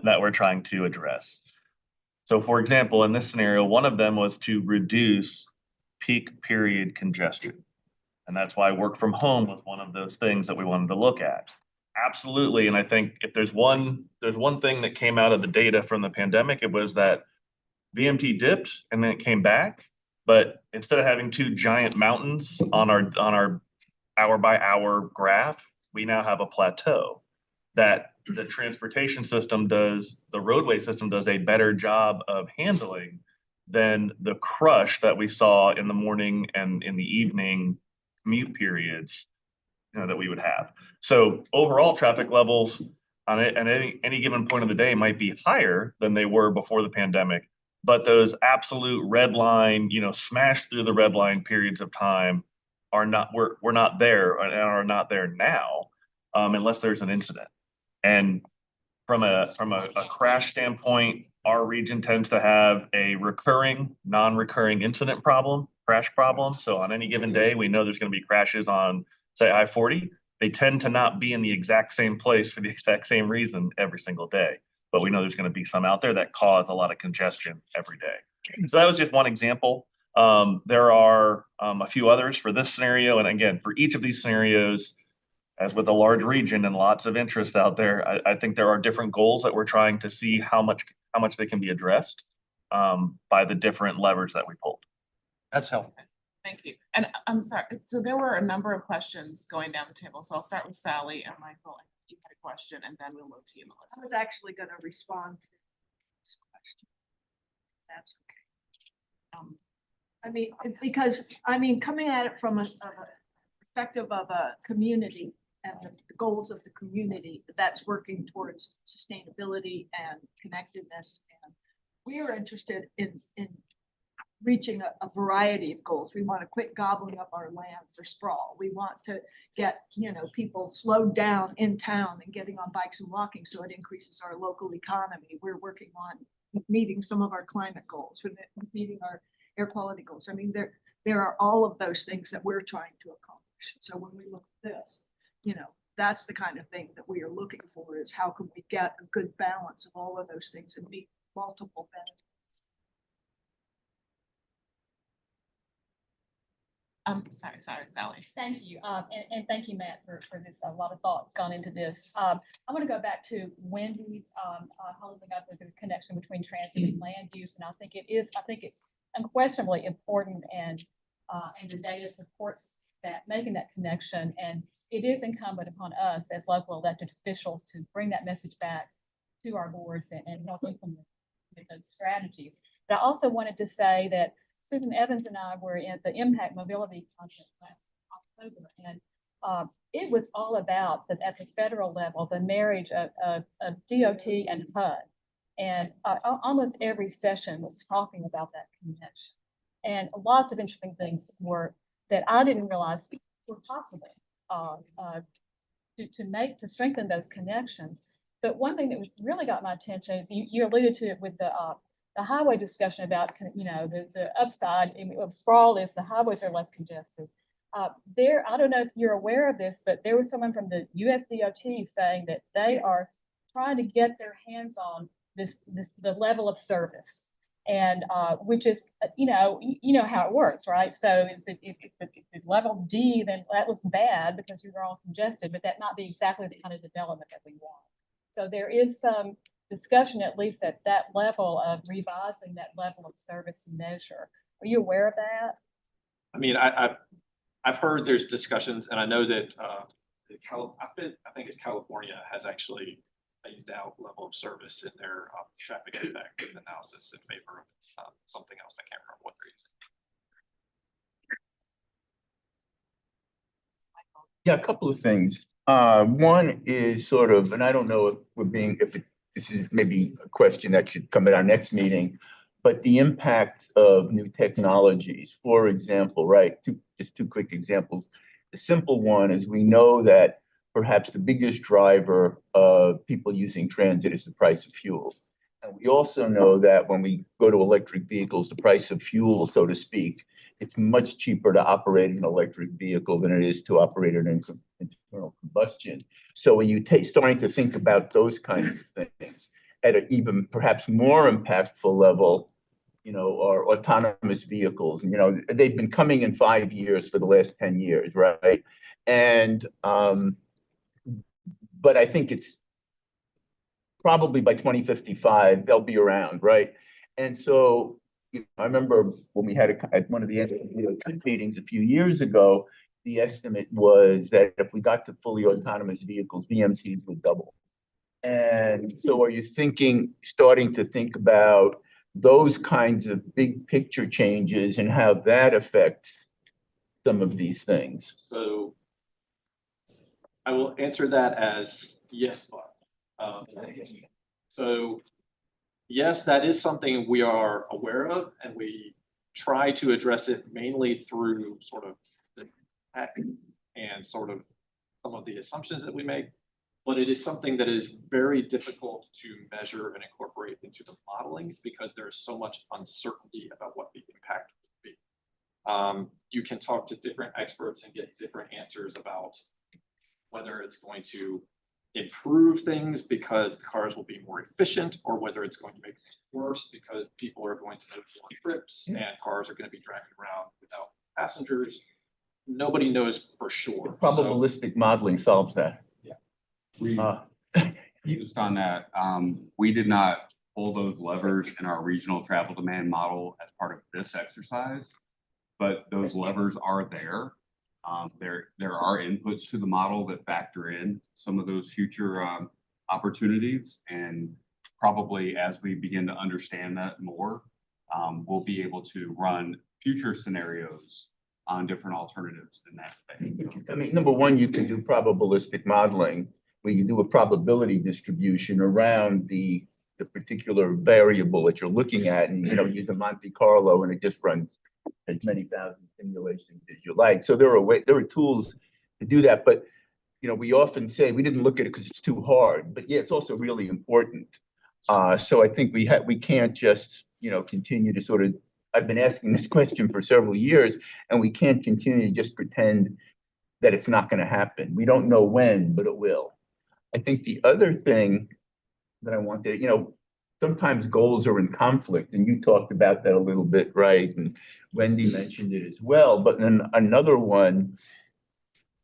that we're trying to address. So for example, in this scenario, one of them was to reduce peak period congestion. And that's why work from home was one of those things that we wanted to look at. Absolutely. And I think if there's one thing that came out of the data from the pandemic, it was that VMT dipped and then it came back. But instead of having two giant mountains on our hour by hour graph, we now have a plateau that the transportation system does, the roadway system does a better job of handling than the crush that we saw in the morning and in the evening commute periods, that we would have. So overall traffic levels on it at any given point of the day might be higher than they were before the pandemic, but those absolute red line, smashed through the red line periods of time are not, we're not there and are not there now, unless there's an incident. And from a crash standpoint, our region tends to have a recurring, non-recurring incident problem, crash problem. So on any given day, we know there's going to be crashes on, say, I-40. They tend to not be in the exact same place for the exact same reason every single day. But we know there's going to be some out there that cause a lot of congestion every day. So that was just one example. There are a few others for this scenario. And again, for each of these scenarios, as with a large region and lots of interest out there, I think there are different goals that we're trying to see how much they can be addressed by the different levers that we pulled.
That's helpful.
Thank you. And I'm sorry, so there were a number of questions going down the table. So I'll start with Sally and Michael. You had a question and then we'll move to you,
I
Melissa.
was actually going to respond to this question. That's okay. Coming at it from a perspective of a community and the goals of the community that's working towards sustainability and connectedness. And we are interested in reaching a variety of goals. We want to quit gobbling up our land for sprawl. We want to get, people slowed down in town and getting on bikes and walking, so it increases our local economy. We're working on meeting some of our climate goals, we're meeting our air quality goals. I mean, there are all of those things that we're trying to accomplish. So when we look at this, that's the kind of thing that we are looking for, is how can we get a good balance of all of those things and meet multiple benefits.
Sorry, Sally.
Thank you. And thank you, Matt, for this. A lot of thoughts gone into this. I want to go back to Wendy's holding up with the connection between transit and land use. And I think it's unquestionably important, and the data supports that, making that connection. And it is incumbent upon us as local elected officials to bring that message back to our boards and help implement those strategies. But I also wanted to say that Susan Evans and I were at the Impact Mobility Conference last October, and it was all about that at the federal level, the marriage of DOT and HUD. And almost every session was talking about that connection. And lots of interesting things that I didn't realize were possible to strengthen those connections. But one thing that really got my attention is you alluded to it with the highway discussion about, the upside of sprawl is the highways are less congested. I don't know if you're aware of this, but there was someone from the USDOT saying that they are trying to get their hands on the level of service, and which is, you know how it works, right? So if it's level D, then that looks bad because you're all congested, but that might be exactly the kind of development that we want. So there is some discussion, at least at that level, of revising that level of service measure. Are you aware of that?
I mean, I've heard there's discussions, and I know that I think it's California has actually phased out level of service in their traffic impact analysis in favor of something else. I can't remember what they're using.
Yeah, a couple of things. One is sort of, and I don't know if this is maybe a question that should come at our next meeting, but the impact of new technologies. For example, right, just two quick examples. The simple one is we know that perhaps the biggest driver of people using transit is the price of fuel. And we also know that when we go to electric vehicles, the price of fuel, so to speak, it's much cheaper to operate an electric vehicle than it is to operate an internal combustion. So when you starting to think about those kinds of things at an even perhaps more impactful level, are autonomous vehicles. And, they've been coming in 5 years for the last 10 years, right? And but I think it's probably by 2055, they'll be around, right? And so I remember when we had at one of the meetings a few years ago, the estimate was that if we got to fully autonomous vehicles, VMTs would double. And so are you starting to think about those kinds of big picture changes and how that affects some of these things?
So I will answer that as yes, but. So yes, that is something we are aware of, and we try to address it mainly through sort of the and sort of some of the assumptions that we make. But it is something that is very difficult to measure and incorporate into the modeling because there is so much uncertainty about what the impact would be. You can talk to different experts and get different answers about whether it's going to improve things because the cars will be more efficient, or whether it's going to make things worse because people are going to make more trips and cars are going to be driving around without passengers. Nobody knows for sure.
Probabilistic modeling solves that.
Just on that, we did not pull those levers in our regional travel demand model as part of this exercise, but those levers are there. There are inputs to the model that factor in some of those future opportunities, and probably as we begin to understand that more, we'll be able to run future scenarios on different alternatives in that space.
I mean, number one, you can do probabilistic modeling where you do a probability distribution around the the particular variable that you're looking at and, use a Monte Carlo and it just runs as many thousand simulations as you like. So there are tools to do that, but we often say we didn't look at it because it's too hard, but yeah, it's also really important. So I think we can't just, continue to sort of, I've been asking this question for several years, and we can't continue to just pretend that it's not going to happen. We don't know when, but it will. I think the other thing that I wanted, sometimes goals are in conflict, and you talked about that a little bit, right? And Wendy mentioned it as well. But then another one,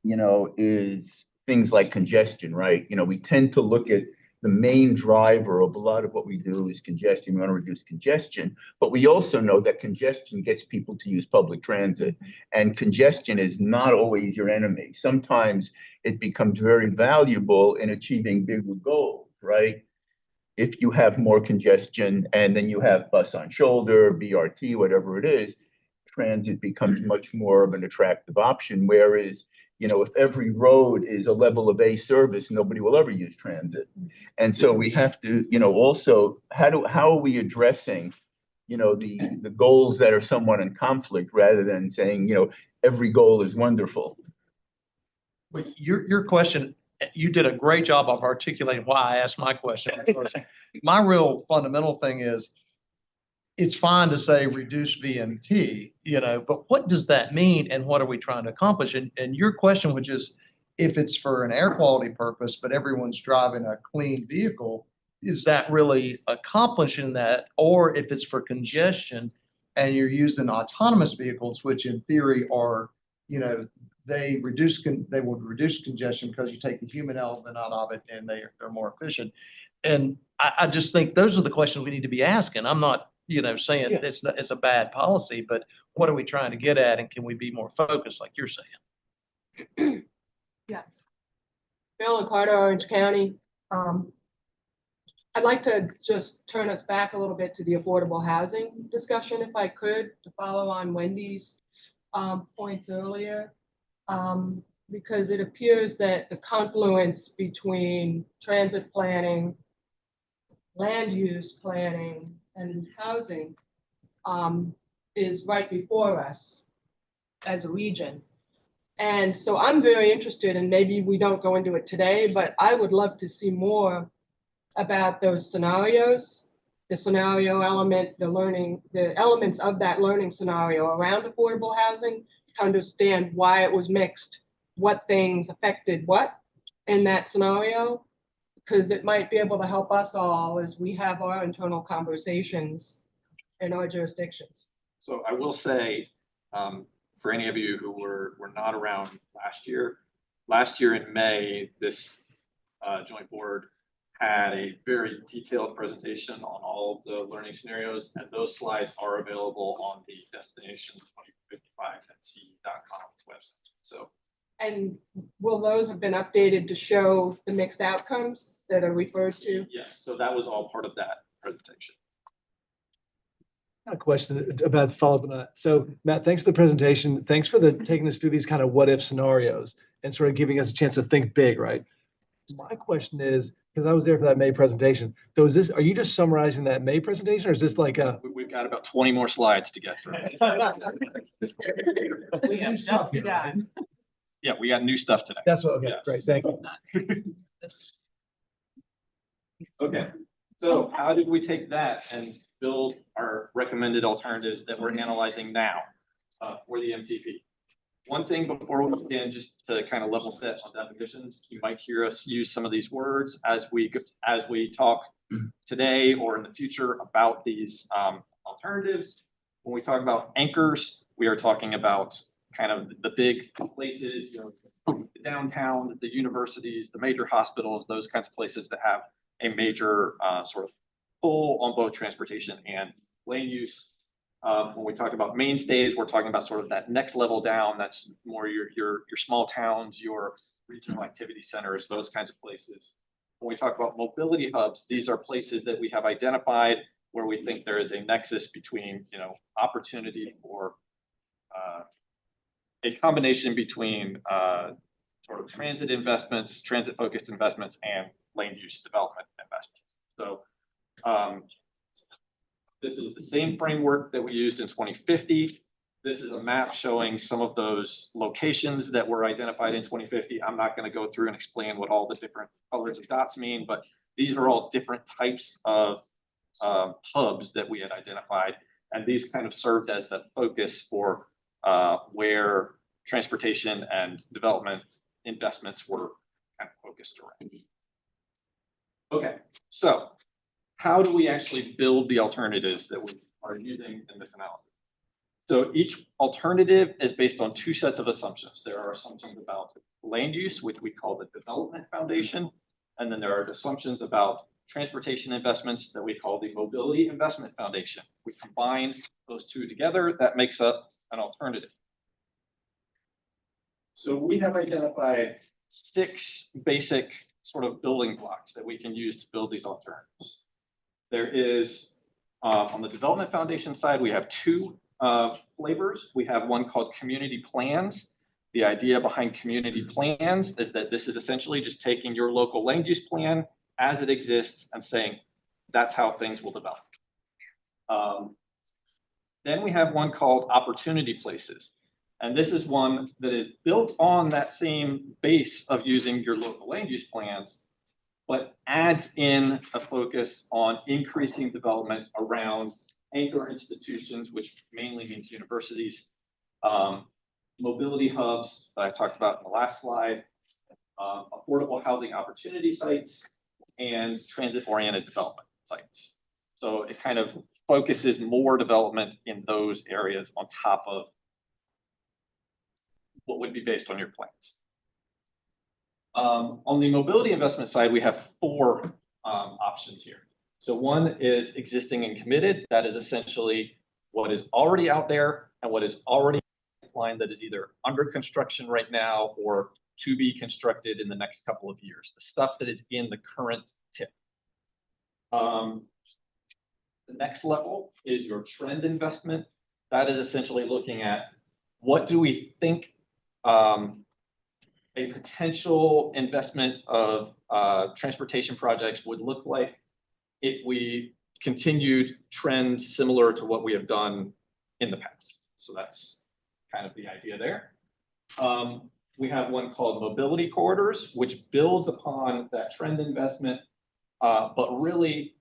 is things like congestion, right? We tend to look at the main driver of a lot of what we do is congestion. We want to reduce congestion, but we also know that congestion gets people to use public transit, and congestion is not always your enemy. Sometimes it becomes very valuable in achieving bigger goals, right? If you have more congestion and then you have bus on shoulder, BRT, whatever it is, transit becomes much more of an attractive option. Whereas, if every road is a level of A service, nobody will ever use transit. And so we have to, also, how are we addressing, the goals that are somewhat in conflict rather than saying, every goal is wonderful.
But your question, you did a great job of articulating why I asked my question. My real fundamental thing is, it's fine to say reduce VMT, but what does that mean and what are we trying to accomplish? And your question, which is, if it's for an air quality purpose, but everyone's driving a clean vehicle, is that really accomplishing that? Or if it's for congestion and you're using autonomous vehicles, which in theory are, they would reduce congestion because you take the human element out of it and they're more efficient. And I just think those are the questions we need to be asking. I'm not, saying it's a bad policy, but what are we trying to get at? And can we be more focused like you're saying?
Yes.
Bill Carter, Orange County. I'd like to just turn us back a little bit to the affordable housing discussion, if I could, to follow on Wendy's points earlier. Because it appears that the confluence between transit planning, land use planning, and housing is right before us as a region. And so I'm very interested, and maybe we don't go into it today, but I would love to see more about those scenarios, the scenario element, the elements of that learning scenario around affordable housing, to understand why it was mixed, what things affected what in that scenario, because it might be able to help us all as we have our internal conversations in our jurisdictions.
So I will say, for any of you who were not around last year in May, this joint board had a very detailed presentation on all of the learning scenarios, and those slides are available on the Destination 2055@ce.com website. So.
And will those have been updated to show the mixed outcomes that are referred to?
Yes, so that was all part of that presentation.
A question about follow-up on that. So Matt, thanks for the presentation. Thanks for taking us through these kind of what if scenarios and sort of giving us a chance to think big, right? My question is, because I was there for that May presentation. So are you just summarizing that May presentation, or is this like
We've got about 20 more slides to get through.
We have stuff to done.
Yeah, we got new stuff today.
That's what, okay,
Yes.
great, thank you.
Okay, so how did we take that and build our recommended alternatives that we're analyzing now for the MTP? One thing before we begin, just to kind of level set on definitions, you might hear us use some of these words as we talk today or in the future about these alternatives. When we talk about anchors, we are talking about kind of the big places, the downtown, the universities, the major hospitals, those kinds of places that have a major sort of pull on both transportation and lane use. When we talk about mainstays, we're talking about sort of that next level down. That's more your small towns, your regional activity centers, those kinds of places. When we talk about mobility hubs, these are places that we have identified where we think there is a nexus between, opportunity for a combination between sort of transit investments, transit focused investments, and land use development investments. So This is the same framework that we used in 2050. This is a map showing some of those locations that were identified in 2050. I'm not going to go through and explain what all the different colors of dots mean, but these are all different types of hubs that we had identified. And these kind of served as the focus for where transportation and development investments were kind of focused around. Okay, so how do we actually build the alternatives that we are using in this analysis? So each alternative is based on two sets of assumptions. There are assumptions about land use, which we call the development foundation. And then there are assumptions about transportation investments that we call the mobility investment foundation. We combine those two together, that makes up an alternative. So we have identified 6 basic sort of building blocks that we can use to build these alternatives. There is, on the development foundation side, we have 2 flavors. We have one called community plans. The idea behind community plans is that this is essentially just taking your local land use plan as it exists and saying, that's how things will develop. Then we have one called opportunity places. And this is one that is built on that same base of using your local land use plans, but adds in a focus on increasing development around anchor institutions, which mainly means universities, mobility hubs that I talked about in the last slide, affordable housing opportunity sites, and transit-oriented development sites. So it kind of focuses more development in those areas on top of what would be based on your plans. On the mobility investment side, we have 4 options here. So one is existing and committed. That is essentially what is already out there and what is already line that is either under construction right now or to be constructed in the next couple of years. The stuff that is in the current tip. The next level is your trend investment. That is essentially looking at what do we think a potential investment of transportation projects would look like if we continued trends similar to what we have done in the past. So that's kind of the idea there. We have one called mobility corridors, which builds upon that trend investment, but really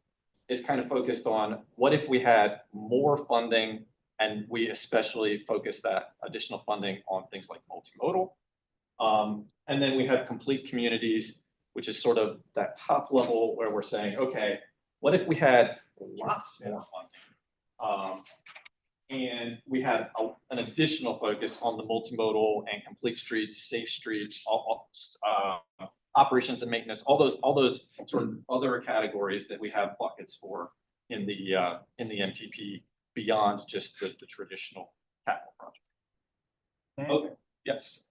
is kind of focused on what if we had more funding, and we especially focus that additional funding on things like multimodal. And then we have complete communities, which is sort of that top level where we're saying, okay, what if we had lots more funding? And we had an additional focus on the multimodal and complete streets, safe streets, operations and maintenance, all those sort of other categories that we have buckets for in the MTP beyond just the traditional capital project. Okay, yes.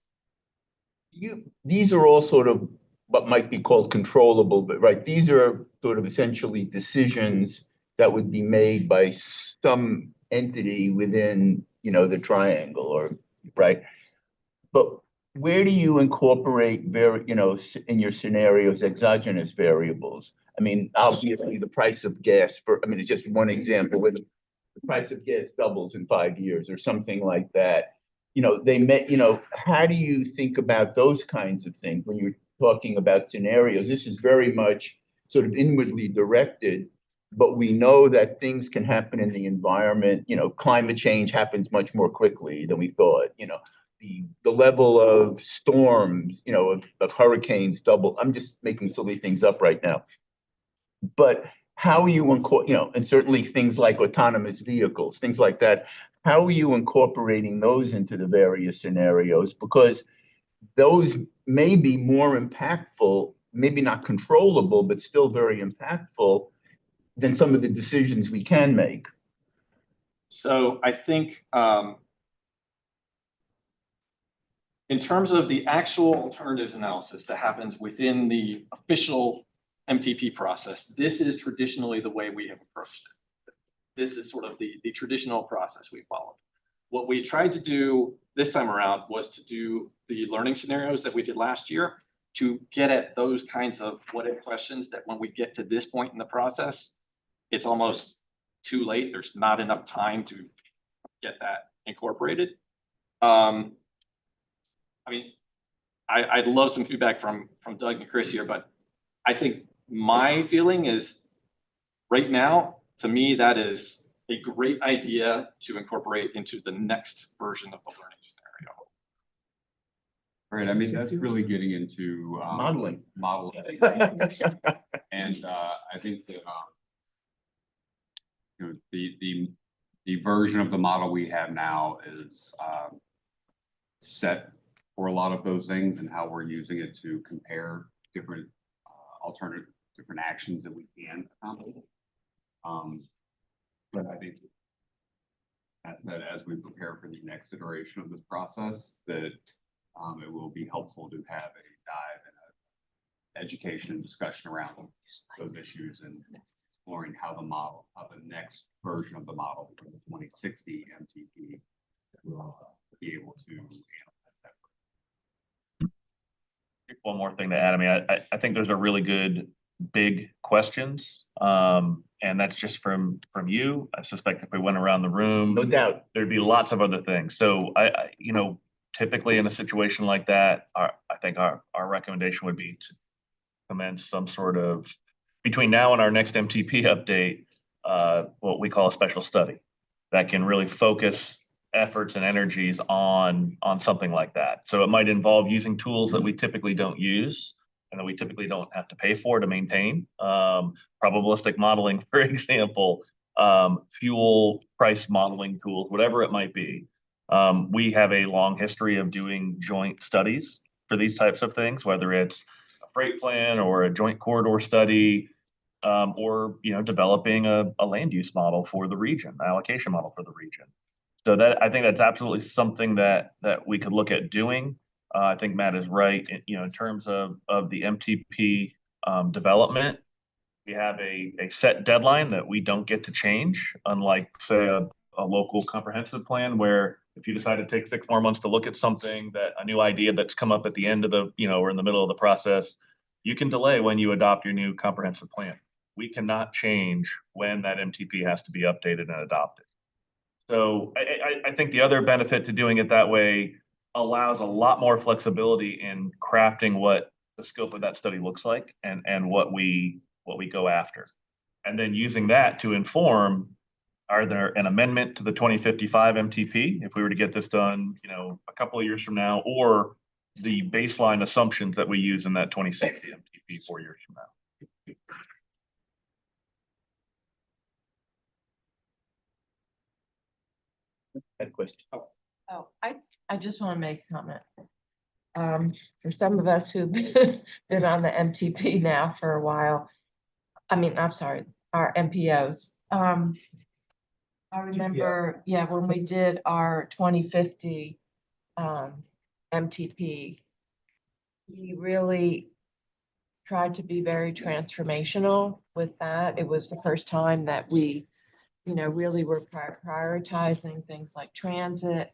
These are all sort of what might be called controllable, but right, these are sort of essentially decisions that would be made by some entity within, the triangle, or right. But where do you incorporate in your scenarios, exogenous variables? I mean, obviously the price of gas it's just one example where the price of gas doubles in 5 years or something like that. How do you think about those kinds of things when you're talking about scenarios? This is very much sort of inwardly directed, but we know that things can happen in the environment. Climate change happens much more quickly than we thought. The level of storms, of hurricanes double. I'm just making silly things up right now. But how are you and certainly things like autonomous vehicles, things like that, how are you incorporating those into the various scenarios? Because those may be more impactful, maybe not controllable, but still very impactful than some of the decisions we can make.
So I think in terms of the actual alternatives analysis that happens within the official MTP process, this is traditionally the way we have approached it. This is sort of the traditional process we followed. What we tried to do this time around was to do the learning scenarios that we did last year to get at those kinds of what if questions that when we get to this point in the process, it's almost too late. There's not enough time to get that incorporated. I mean, I'd love some feedback from Doug and Chris here, but I think my feeling is right now, to me, that is a great idea to incorporate into the next version of the learning scenario.
Right, I mean, that's really getting into
Modeling.
Modeling. And I think that you know, the version of the model we have now is set for a lot of those things and how we're using it to compare different alternative different actions that we can accomplish. But I think that as we prepare for the next iteration of this process, that it will be helpful to have a dive and a education and discussion around those issues and exploring how the next version of the model for the 2060 MTP will be able to analyze that.
One more thing to add. I mean, I think those are really good big questions. And that's just from you. I suspect if we went around the room,
No doubt.
there'd be lots of other things. So you know, typically in a situation like that, I think our recommendation would be to commence some sort of, between now and our next MTP update, what we call a special study that can really focus efforts and energies on something like that. So it might involve using tools that we typically don't use and that we typically don't have to pay for to maintain. Probabilistic modeling, for example, fuel price modeling tools, whatever it might be. We have a long history of doing joint studies for these types of things, whether it's a freight plan or a joint corridor study, or developing a land use model for the region, allocation model for the region. So that I think that's absolutely something that we could look at doing. I think Matt is right. In terms of the MTP development, we have a set deadline that we don't get to change, unlike say a local comprehensive plan where if you decide to take 6 more months to look at something, that a new idea that's come up at the end of the, or in the middle of the process, you can delay when you adopt your new comprehensive plan. We cannot change when that MTP has to be updated and adopted. So I think the other benefit to doing it that way allows a lot more flexibility in crafting what the scope of that study looks like and what we go after. And then using that to inform, are there an amendment to the 2055 MTP if we were to get this done, a couple of years from now, or the baseline assumptions that we use in that 2060 MTP 4 years from now.
That question.
Oh, I just want to make a comment. For some of us who've been on the MTP now for a while, I'm sorry, our MPOs. I remember, when we did our 2050 MTP, we really tried to be very transformational with that. It was the first time that we, really were prioritizing things like transit,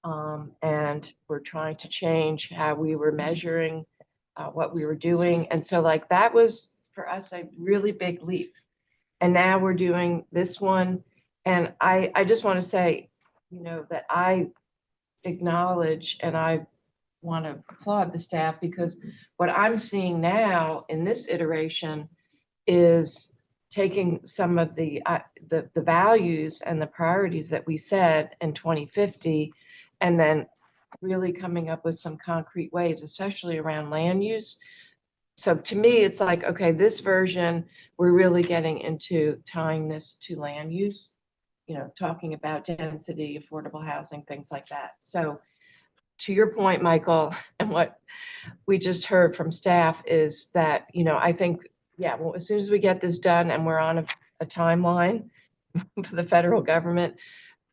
and we're trying to change how we were measuring what we were doing. And so that was for us a really big leap. And now we're doing this one. And I just want to say, that I acknowledge and I want to applaud the staff, because what I'm seeing now in this iteration is taking some of the values and the priorities that we said in 2050, and then really coming up with some concrete ways, especially around land use. So to me, it's like, okay, this version, we're really getting into tying this to land use, talking about density, affordable housing, things like that. So to your point, Michael, and what we just heard from staff is that, I think, well, as soon as we get this done and we're on a timeline for the federal government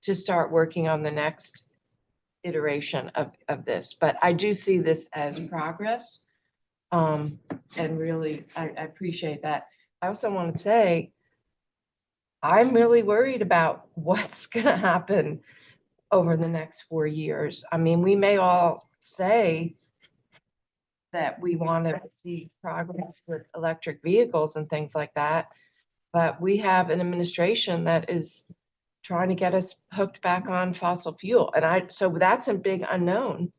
to start working on the next iteration of this. But I do see this as progress. And really, I appreciate that. I also want to say, I'm really worried about what's going to happen over the next 4 years. We may all say that we want to see progress with electric vehicles and things like that, But we have an administration that is trying to get us hooked back on fossil fuel. And so that's a big unknown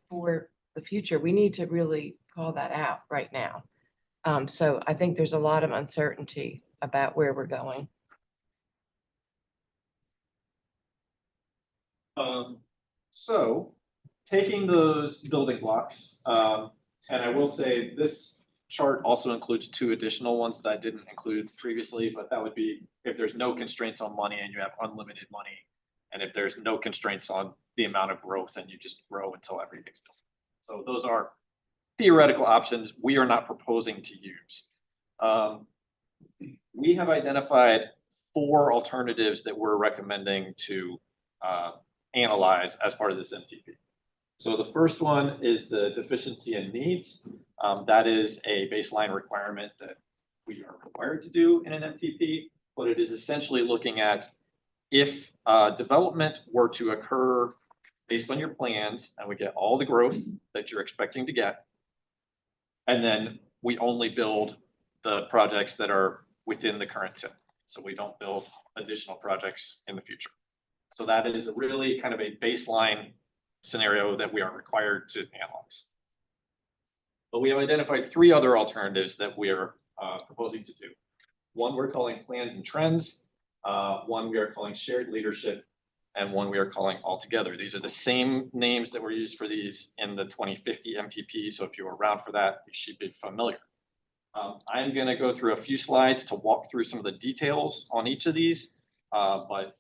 for the future. We need to really call that out right now. So I think there's a lot of uncertainty about where we're going.
So taking those building blocks, and I will say this chart also includes 2 additional ones that I didn't include previously, but that would be if there's no constraints on money and you have unlimited money, and if there's no constraints on the amount of growth and you just grow until everything's built. So those are theoretical options we are not proposing to use. We have identified 4 alternatives that we're recommending to analyze as part of this MTP. So the first one is the deficiency in needs. That is a baseline requirement that we are required to do in an MTP, but it is essentially looking at if development were to occur based on your plans and we get all the growth that you're expecting to get, and then we only build the projects that are within the current TIP. So we don't build additional projects in the future. So that is really kind of a baseline scenario that we are required to analyze. But we have identified 3 other alternatives that we are proposing to do. One we're calling plans and trends, one we are calling shared leadership, and one we are calling altogether. These are the same names that were used for these in the 2050 MTP. So if you were around for that, these should be familiar. I'm going to go through a few slides to walk through some of the details on each of these, but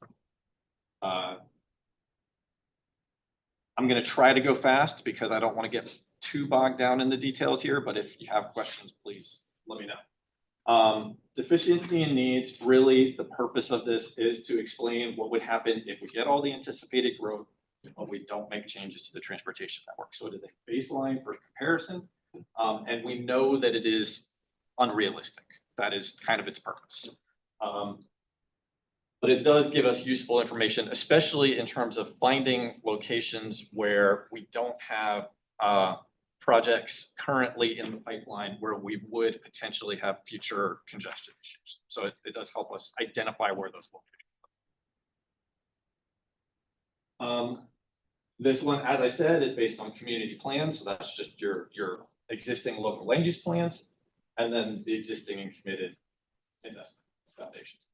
I'm going to try to go fast because I don't want to get too bogged down in the details here, but if you have questions, please let me know. Deficiency in needs, really the purpose of this is to explain what would happen if we get all the anticipated growth, but we don't make changes to the transportation network. So it is a baseline for comparison, and we know that it is unrealistic. That is kind of its purpose. But it does give us useful information, especially in terms of finding locations where we don't have projects currently in the pipeline where we would potentially have future congestion issues. So it does help us identify where those locations are. This one, as I said, is based on community plans. So that's just your existing local land use plans, and then the existing and committed investment foundations.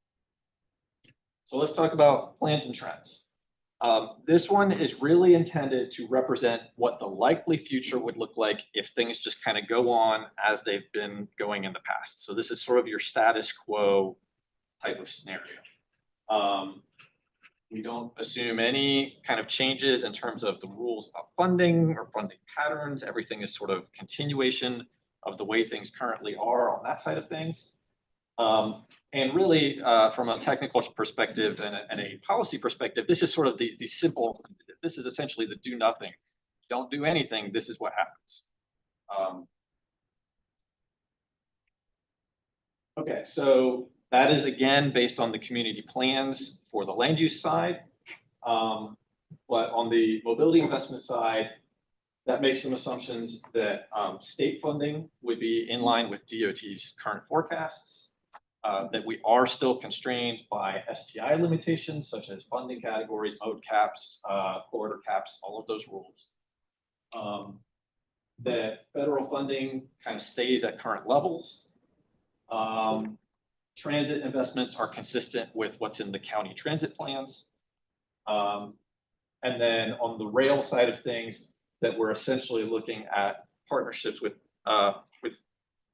So let's talk about plans and trends. This one is really intended to represent what the likely future would look like if things just kind of go on as they've been going in the past. So this is sort of your status quo type of scenario. We don't assume any kind of changes in terms of the rules about funding or funding patterns. Everything is sort of continuation of the way things currently are on that side of things. And really, from a technical perspective and a policy perspective, this is sort of the simple, this is essentially the do nothing. Don't do anything, this is what happens. Okay, so that is again based on the community plans for the land use side. But on the mobility investment side, that makes some assumptions that state funding would be in line with DOT's current forecasts. That we are still constrained by STI limitations such as funding categories, mode caps, corridor caps, all of those rules. That federal funding kind of stays at current levels. Transit investments are consistent with what's in the county transit plans. And then on the rail side of things, that we're essentially looking at partnerships with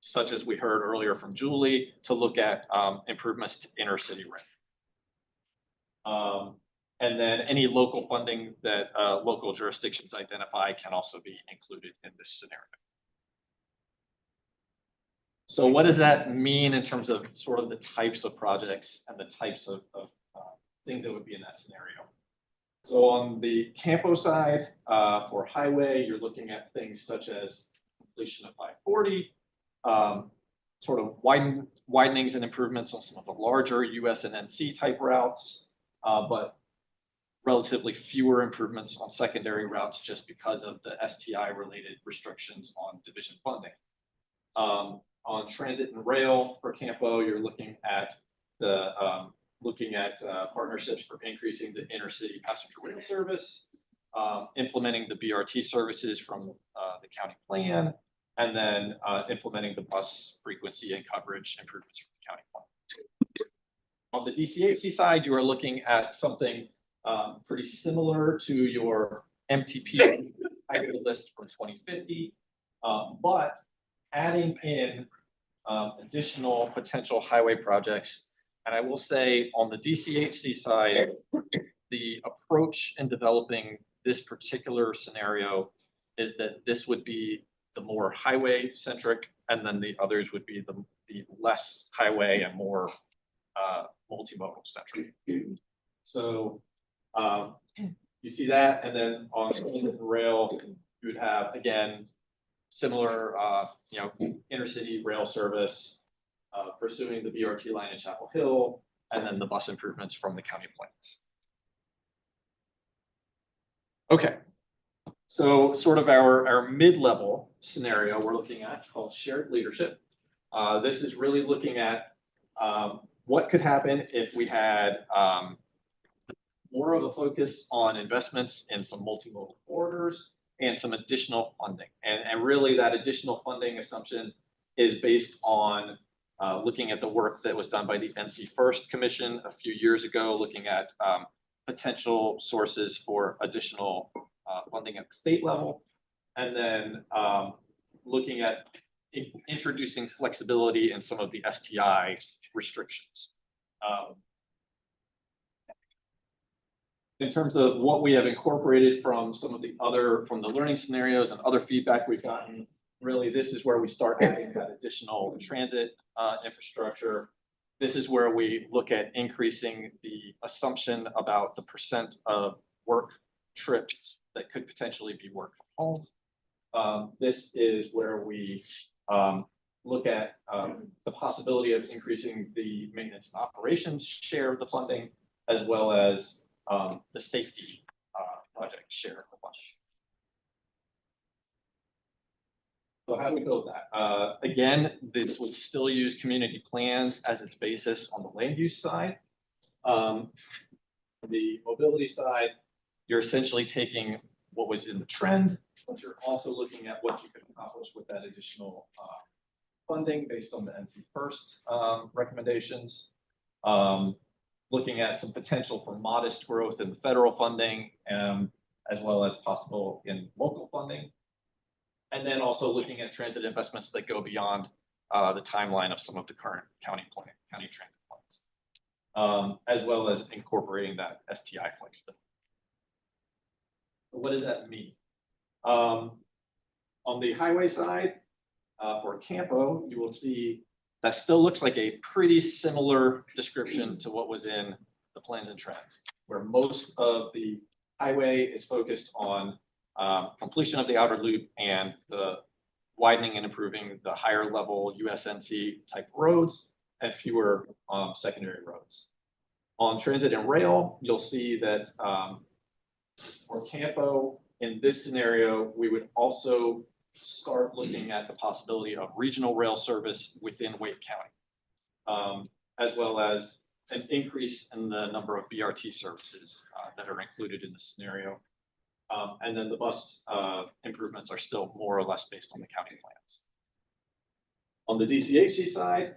such as we heard earlier from Julie, to look at improvements to intercity rail. And then any local funding that local jurisdictions identify can also be included in this scenario. So what does that mean in terms of sort of the types of projects and the types of things that would be in that scenario? So on the Campo side, for highway, you're looking at things such as completion of 540, sort of widenings and improvements on some of the larger US and NC type routes, but relatively fewer improvements on secondary routes just because of the STI related restrictions on division funding. on transit and rail for Campo, you're looking at the partnerships for increasing the intercity passenger rail service, implementing the BRT services from the county plan, and then implementing the bus frequency and coverage improvements from the county plan. On the DCHC side, you are looking at something pretty similar to your MTP highway list for 2050, but adding in additional potential highway projects. And I will say on the DCHC side, the approach in developing this particular scenario is that this would be the more highway centric, and then the others would be the less highway and more multimodal centric. So you see that, and then on the rail, you would have again similar intercity rail service, pursuing the BRT line in Chapel Hill, and then the bus improvements from the county plans. Okay, so sort of our mid-level scenario we're looking at called shared leadership. This is really looking at what could happen if we had more of a focus on investments in some multimodal corridors and some additional funding. And really that additional funding assumption is based on looking at the work that was done by the NC First Commission a few years ago, looking at potential sources for additional funding at the state level, and then looking at introducing flexibility in some of the STI restrictions. In terms of what we have incorporated from some of the learning scenarios and other feedback we've gotten, really this is where we start adding that additional transit infrastructure. This is where we look at increasing the assumption about the % of work trips that could potentially be work from home. This is where we look at the possibility of increasing the maintenance and operations share of the funding, as well as the safety project share of the bunch. So how do we build that? Again, this would still use community plans as its basis on the land use side. The mobility side, you're essentially taking what was in the trend, but you're also looking at what you can accomplish with that additional funding based on the NC First recommendations. Looking at some potential for modest growth in the federal funding, as well as possible in local funding. And then also looking at transit investments that go beyond the timeline of some of the current county transit plans, as well as incorporating that STI flexibility. What does that mean? On the highway side, for Campo, you will see that still looks like a pretty similar description to what was in the plans and trends, where most of the highway is focused on completion of the outer loop and the widening and improving the higher level USNC type roads and fewer secondary roads. On transit and rail, you'll see that for Campo, in this scenario, we would also start looking at the possibility of regional rail service within Wake County, as well as an increase in the number of BRT services that are included in the scenario. And then the bus improvements are still more or less based on the county plans. On the DCHC side,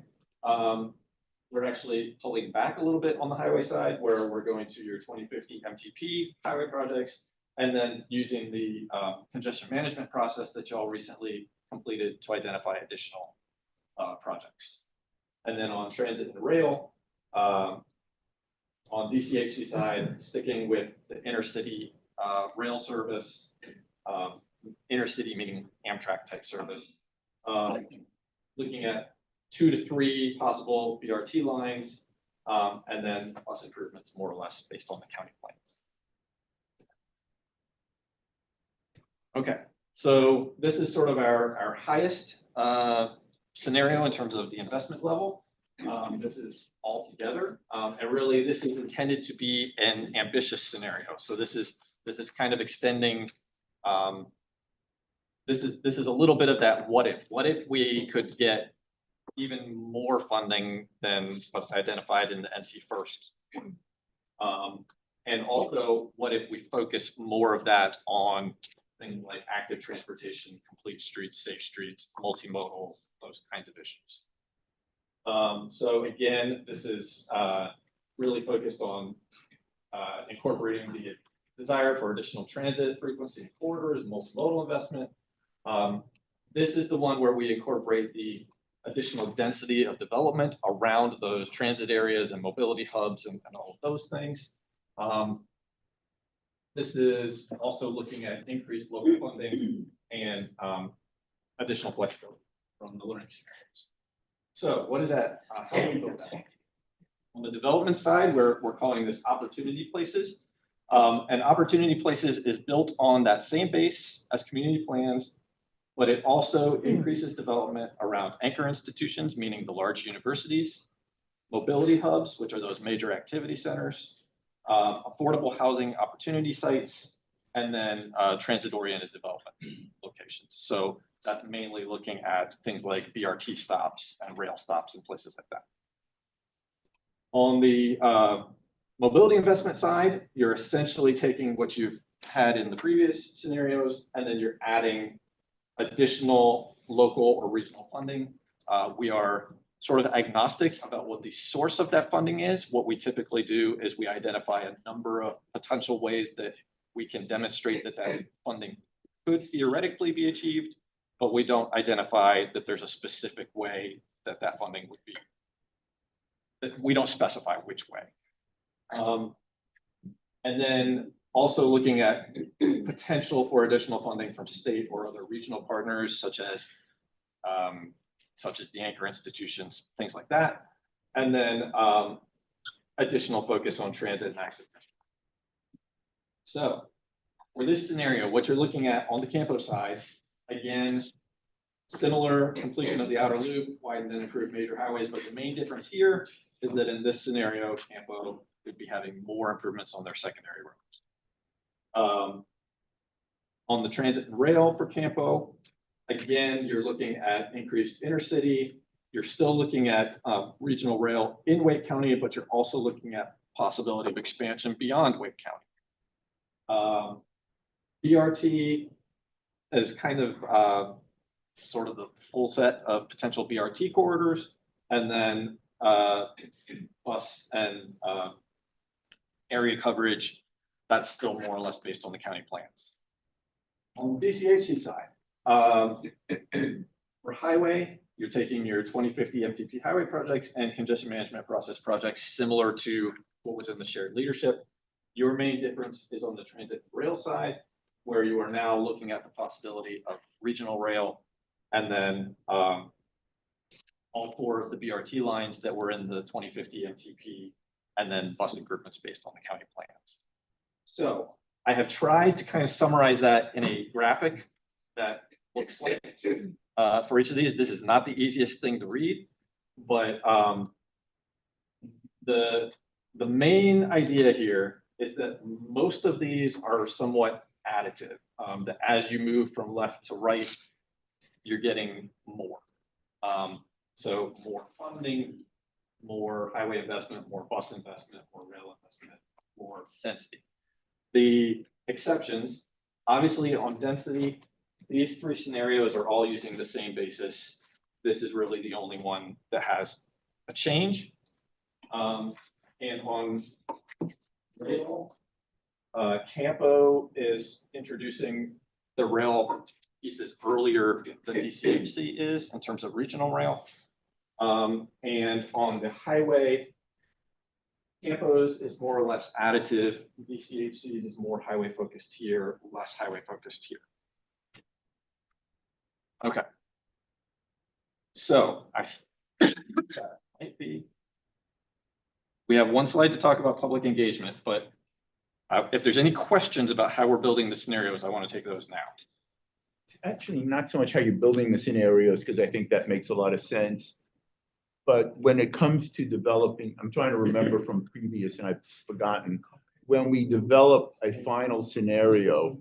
we're actually pulling back a little bit on the highway side, where we're going to your 2050 MTP highway projects, and then using the congestion management process that y'all recently completed to identify additional projects. And then on transit and rail, on DCHC side, sticking with the intercity rail service, intercity meaning Amtrak type service, looking at 2 to 3 possible BRT lines, and then bus improvements more or less based on the county plans. Okay, so this is sort of our highest scenario in terms of the investment level. This is all together, and really this is intended to be an ambitious scenario. So this is kind of extending. This is a little bit of that what if. What if we could get even more funding than what's identified in the NC first. And also, what if we focus more of that on things like active transportation, complete streets, safe streets, multimodal, those kinds of issues. So again, this is really focused on incorporating the desire for additional transit frequency and corridors, multimodal investment. This is the one where we incorporate the additional density of development around those transit areas and mobility hubs and all of those things. This is also looking at increased local funding and additional flexibility from the learning scenarios. So what is that? How do we build that? On the development side, we're calling this opportunity places. And opportunity places is built on that same base as community plans, but it also increases development around anchor institutions, meaning the large universities, mobility hubs, which are those major activity centers, affordable housing opportunity sites, and then transit-oriented development locations. So that's mainly looking at things like BRT stops and rail stops and places like that. On the mobility investment side, you're essentially taking what you've had in the previous scenarios, and then you're adding additional local or regional funding. We are sort of agnostic about what the source of that funding is. What we typically do is we identify a number of potential ways that we can demonstrate that that funding could theoretically be achieved, but we don't identify that there's a specific way that that funding would be. That we don't specify which way. And then also looking at potential for additional funding from state or other regional partners, such as the anchor institutions, things like that. And then additional focus on transit and active. So for this scenario, what you're looking at on the Campo side, again, similar completion of the outer loop, widen and improve major highways, but the main difference here is that in this scenario, Campo would be having more improvements on their secondary roads. On the transit and rail for Campo, again, you're looking at increased intercity. You're still looking at regional rail in Wake County, but you're also looking at possibility of expansion beyond Wake County. BRT is kind of sort of the full set of potential BRT corridors, and then bus and area coverage, that's still more or less based on the county plans. On the DCHC side, for highway, you're taking your 2050 MTP highway projects and congestion management process projects similar to what was in the shared leadership. Your main difference is on the transit rail side, where you are now looking at the possibility of regional rail, and then all four of the BRT lines that were in the 2050 MTP, and then bus improvements based on the county plans. So I have tried to kind of summarize that in a graphic that looks like for each of these. This is not the easiest thing to read, but the main idea here is that most of these are somewhat additive, that as you move from left to right, you're getting more. So more funding, more highway investment, more bus investment, more rail investment, more density. The exceptions, obviously on density, these three scenarios are all using the same basis. This is really the only one that has a change. And on rail, Campo is introducing the rail pieces earlier than DCHC is in terms of regional rail. And on the highway, Campo's is more or less additive. DCHC's is more highway focused here, less highway focused here. Okay. So might be. We have one slide to talk about public engagement, but if there's any questions about how we're building the scenarios, I want to take those now.
It's actually not so much how you're building the scenarios, because I think that makes a lot of sense. But when it comes to developing, I'm trying to remember from previous, and I've forgotten, when we develop a final scenario,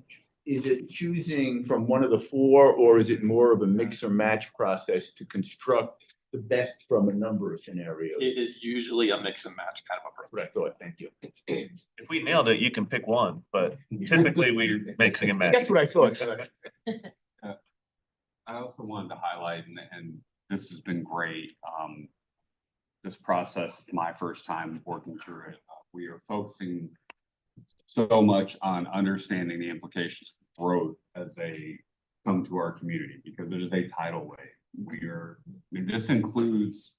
is it choosing from one of the four, or is it more of a mix or match process to construct the best from a number of scenarios.
It is usually a mix and match kind of approach.
What I thought, thank you.
If we nailed it, you can pick one, but typically we mixing and matching.
That's what I thought.
I also wanted to highlight, and this has been great. This process is my first time working through it. We are focusing so much on understanding the implications of growth as they come to our community, because it is a tidal wave. This includes,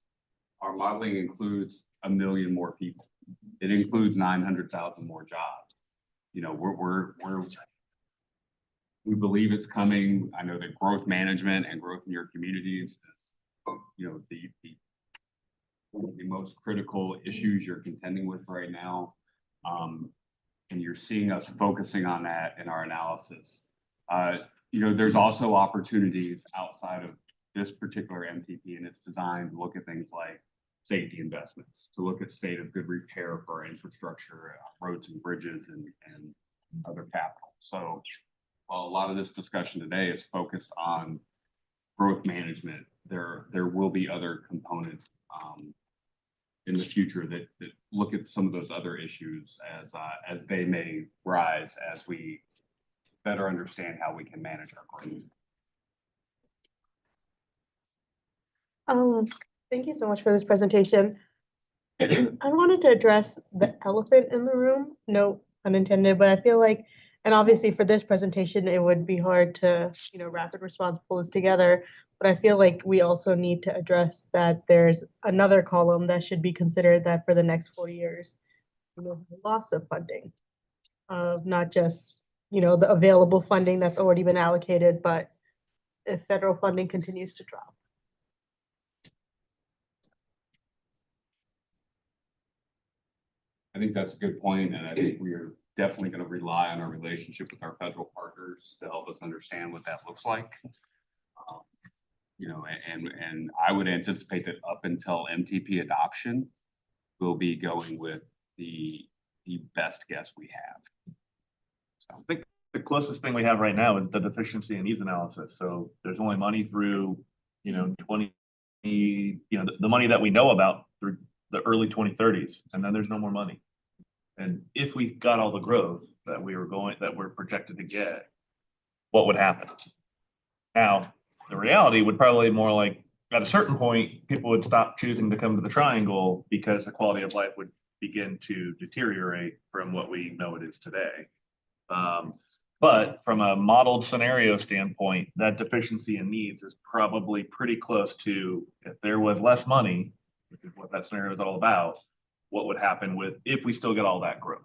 our modeling includes 1 million more people. It includes 900,000 more jobs. You know, we believe it's coming. I know that growth management and growth in your communities is, you know, one of the most critical issues you're contending with right now. And you're seeing us focusing on that in our analysis. You know, there's also opportunities outside of this particular MTP and its design to look at things like safety investments, to look at state of good repair for our infrastructure, roads and bridges and other capital. So while a lot of this discussion today is focused on growth management, there will be other components in the future that look at some of those other issues as they may rise as we better understand how we can manage our growth.
Thank you so much for this presentation. I wanted to address the elephant in the room, no pun intended, but I feel like, and obviously for this presentation, it would be hard to, rapid response pull this together, but I feel like we also need to address that there's another column that should be considered, that for the next 4 years, loss of funding, of not just, the available funding that's already been allocated, but if federal funding continues to drop.
I think that's a good point, and I think we are definitely going to rely on our relationship with our federal partners to help us understand what that looks like. And I would anticipate that up until MTP adoption, we'll be going with the best guess we have.
I think the closest thing we have right now is the deficiency and needs analysis. So there's only money through, 20, the money that we know about through the early 2030s, and then there's no more money. And if we got all the growth that we're projected to get, what would happen? Now, the reality would probably more like at a certain point, people would stop choosing to come to the Triangle because the quality of life would begin to deteriorate from what we know it is today. But from a modeled scenario standpoint, that deficiency in needs is probably pretty close to, if there was less money, which is what that scenario is all about, what would happen if we still get all that growth.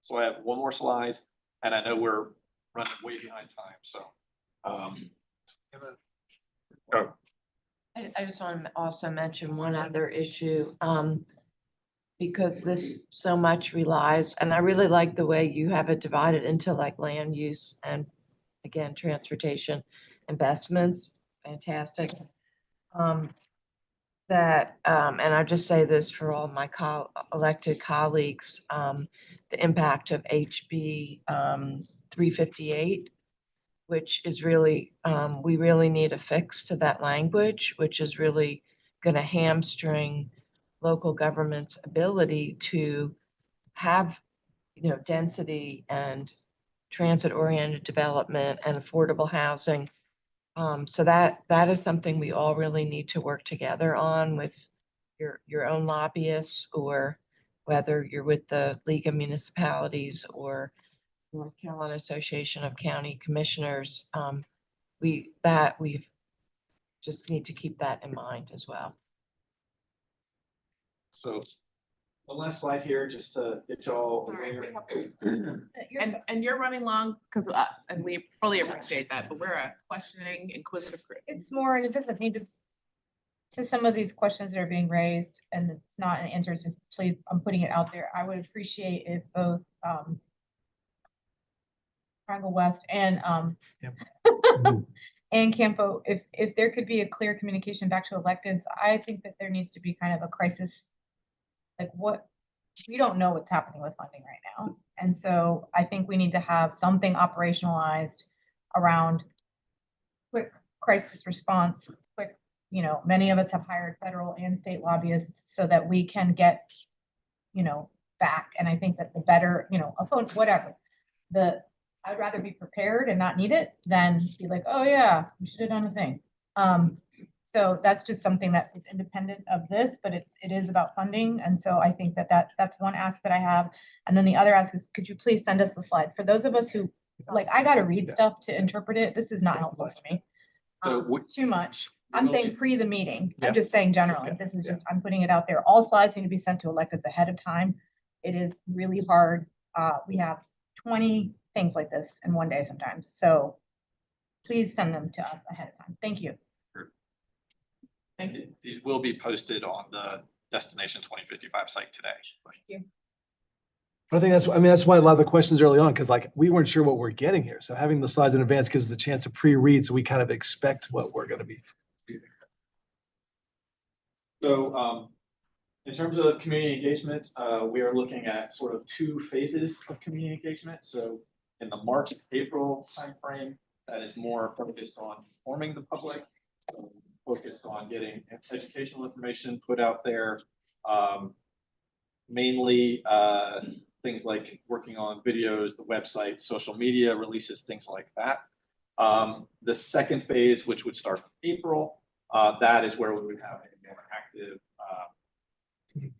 So I have one more slide, and I know we're running way behind time, so.
I just want to also mention one other issue, because this so much relies, and I really like the way you have it divided into like land use and again, transportation investments, fantastic. And I just say this for all my elected colleagues, the impact of HB 358, which is really, we really need a fix to that language, which is really going to hamstring local government's ability to have, density and transit-oriented development and affordable housing. So that is something we all really need to work together on with your own lobbyists, or whether you're with the League of Municipalities or North Carolina Association of County Commissioners. We just need to keep that in mind as well.
So the last slide here, just to get y'all aware.
And you're running long because of us, and we fully appreciate that, but we're a questioning, inquisitive group.
It's more, and it doesn't need to some of these questions that are being raised, and it's not an answer, it's just please, I'm putting it out there. I would appreciate if both Triangle West and and Campo, if there could be a clear communication back to electeds. I think that there needs to be kind of a crisis, like we don't know what's happening with funding right now. And so I think we need to have something operationalized around quick crisis response, quick, many of us have hired federal and state lobbyists so that we can get, back. And I think that the better, a phone, whatever, I'd rather be prepared and not need it than be like, oh yeah, we should have done a thing. So that's just something that is independent of this, but it is about funding. And so I think that's one ask that I have. And then the other ask is, could you please send us the slides? For those of us who, I got to read stuff to interpret it. This is not helpful for me. It's too much. I'm saying pre the meeting. I'm just saying generally, this is just, I'm putting it out there. All slides need to be sent to electeds ahead of time. It is really hard. We have 20 things like this in one day sometimes. So please send them to us ahead of time. Thank you.
Thank you.
These will be posted on the Destination 2055 site today.
Thank you.
I think that's why a lot of the questions early on, because we weren't sure what we're getting here. So having the slides in advance gives us a chance to pre-read, so we kind of expect what we're going to be.
So in terms of community engagement, we are looking at sort of 2 phases of community engagement. So in the March, April timeframe, that is more focused on informing the public, focused on getting educational information put out there, mainly things like working on videos, the website, social media releases, things like that. The second phase, which would start in April, that is where we would have a more active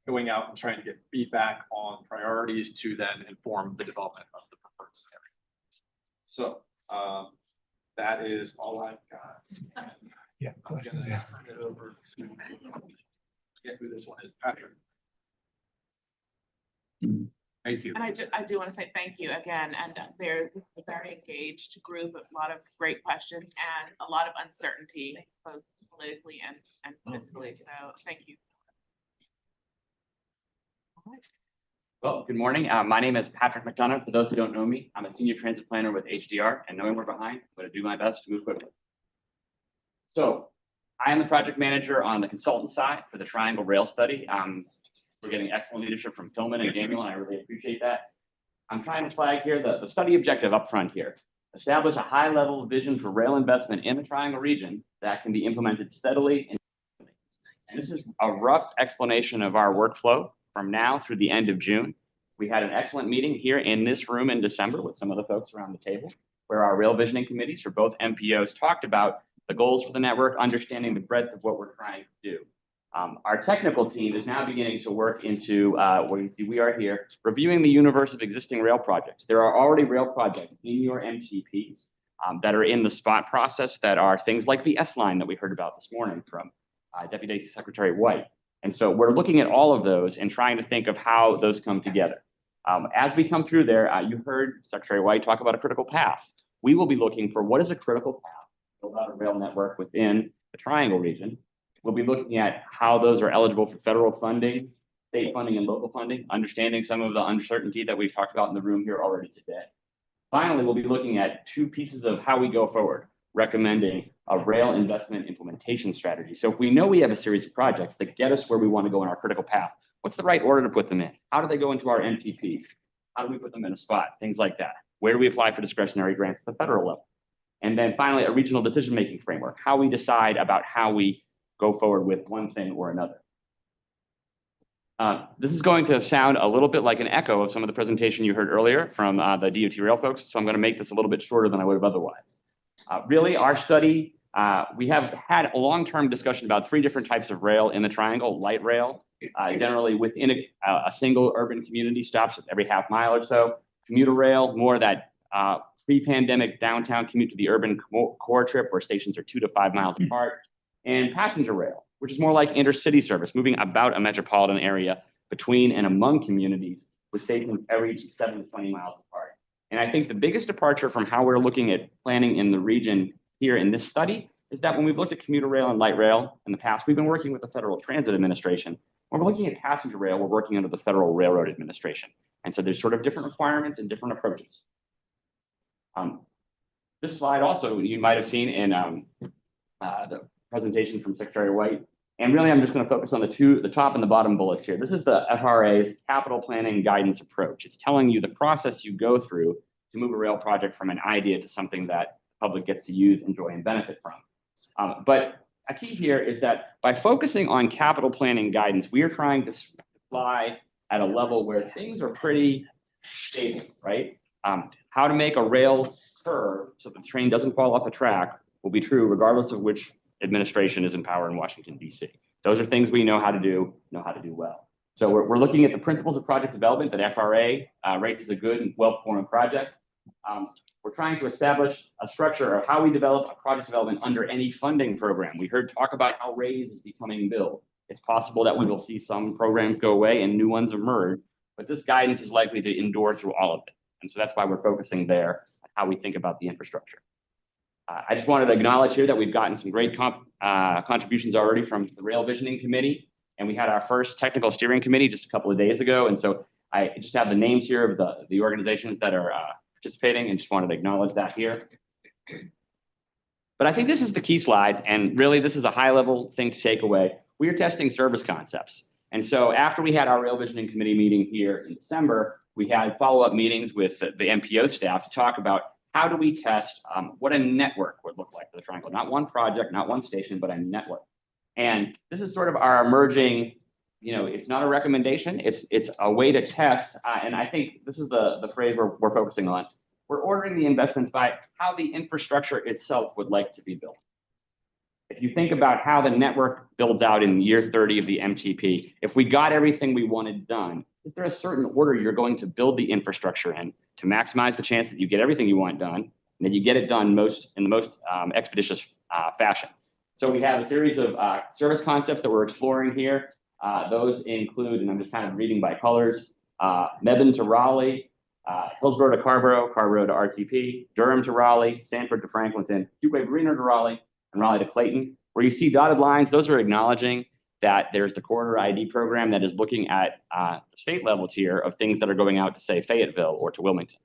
going out and trying to get feedback on priorities to then inform the development of the preferred scenario. So that is all I've got.
Yeah.
I'm gonna turn it over to get who this one is, Patrick.
Thank you.
And I do want to say thank you again, and they're a very engaged group, a lot of great questions and a lot of uncertainty, both politically and fiscally, so thank you.
Well, good morning. My name is Patrick McDonough. For those who don't know me, I'm a senior transit planner with HDR, and knowing we're behind, I'm going to do my best to move quickly. So I am the project manager on the consultant side for the Triangle Rail Study. We're getting excellent leadership from Philman and Daniel, and I really appreciate that. I'm trying to flag here the study objective up front here. Establish a high-level vision for rail investment in the Triangle region that can be implemented steadily. And this is a rough explanation of our workflow from now through the end of June. We had an excellent meeting here in this room in December with some of the folks around the table, where our rail visioning committees for both MPOs talked about the goals for the network, understanding the breadth of what we're trying to do. Our technical team is now beginning to work into what you see we are here, reviewing the universe of existing rail projects. There are already rail projects in your MTPs that are in the spot process that are things like the S line that we heard about this morning from Deputy Secretary White. And so we're looking at all of those and trying to think of how those come together. As we come through there, you heard Secretary White talk about a critical path. We will be looking for what is a critical path to build out a rail network within the Triangle region. We'll be looking at how those are eligible for federal funding, state funding, and local funding, understanding some of the uncertainty that we've talked about in the room here already today. Finally, we'll be looking at 2 pieces of how we go forward, recommending a rail investment implementation strategy. So if we know we have a series of projects that get us where we want to go in our critical path, what's the right order to put them in? How do they go into our MTPs? How do we put them in a spot? Things like that. Where do we apply for discretionary grants at the federal level? And then finally, a regional decision-making framework, how we decide about how we go forward with one thing or another. This is going to sound a little bit like an echo of some of the presentation you heard earlier from the DOT rail folks, so I'm going to make this a little bit shorter than I would have otherwise. Really, our study, we have had a long-term discussion about 3 different types of rail in the Triangle. Light rail, generally within a single urban community, stops every half mile or so. Commuter rail, more that pre-pandemic downtown commute to the urban core trip where stations are 2 to 5 miles apart. And passenger rail, which is more like intercity service, moving about a metropolitan area between and among communities with stations every 7 to 20 miles apart. And I think the biggest departure from how we're looking at planning in the region here in this study is that when we've looked at commuter rail and light rail in the past, we've been working with the Federal Transit Administration. When we're looking at passenger rail, we're working under the Federal Railroad Administration. And so there's sort of different requirements and different approaches. This slide also, you might have seen in the presentation from Secretary White. And really, I'm just going to focus on the top and the bottom bullets here. This is the FRA's capital planning guidance approach. It's telling you the process you go through to move a rail project from an idea to something that the public gets to use, enjoy, and benefit from. But a key here is that by focusing on capital planning guidance, we are trying to fly at a level where things are pretty stable, right? How to make a rail curve so that the train doesn't fall off the track will be true regardless of which administration is in power in Washington, D.C. Those are things we know how to do well. So we're looking at the principles of project development that FRA rates as a good and well-performing project. We're trying to establish a structure of how we develop a project development under any funding program. We heard talk about how RAISE is becoming billed. It's possible that we will see some programs go away and new ones emerge, but this guidance is likely to endure through all of it. And so that's why we're focusing there on how we think about the infrastructure. I just wanted to acknowledge here that we've gotten some great contributions already from the Rail Visioning Committee, and we had our first technical steering committee just a couple of days ago. And so I just have the names here of the organizations that are participating, and just wanted to acknowledge that here. But I think this is the key slide, and really this is a high-level thing to take away. We are testing service concepts. And so after we had our Rail Visioning Committee meeting here in December, we had follow-up meetings with the MPO staff to talk about how do we test what a network would look like for the Triangle. Not one project, not one station, but a network. And this is sort of our emerging, it's not a recommendation, it's a way to test. And I think this is the phrase we're focusing on. We're ordering the investments by how the infrastructure itself would like to be built. If you think about how the network builds out in year 30 of the MTP, if we got everything we wanted done, is there a certain order you're going to build the infrastructure in to maximize the chance that you get everything you want done, and that you get it done in the most expeditious fashion? So we have a series of service concepts that we're exploring here. Those include, and I'm just kind of reading by colors, Mebane to Raleigh, Hillsborough to Carrboro, Carrboro to RTP, Durham to Raleigh, Sanford to Franklinton, Fuquay-Varina to Raleigh, and Raleigh to Clayton. Where you see dotted lines, those are acknowledging that there's the corridor ID program that is looking at the state level tier of things that are going out to, say, Fayetteville or to Wilmington.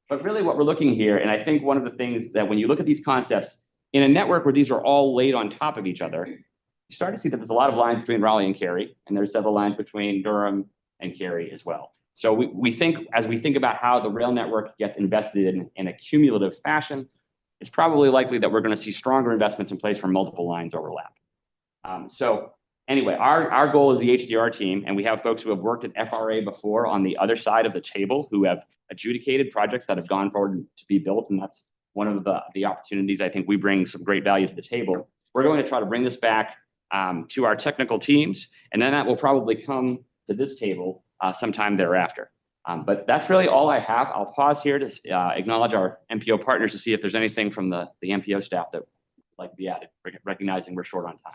But really what we're looking here, and I think one of the things that when you look at these concepts, in a network where these are all laid on top of each other, you start to see that there's a lot of lines between Raleigh and Cary, and there's several lines between Durham and Cary as well. So we think, as we think about how the rail network gets invested in a cumulative fashion, it's probably likely that we're going to see stronger investments in place where multiple lines overlap. So anyway, our goal is the HDR team, and we have folks who have worked at FRA before on the other side of the table who have adjudicated projects that have gone forward to be built, and that's one of the opportunities I think we bring some great value to the table. We're going to try to bring this back to our technical teams, and then that will probably come to this table sometime thereafter. But that's really all I have. I'll pause here to acknowledge our MPO partners to see if there's anything from the MPO staff that would like to be added, recognizing we're short on time.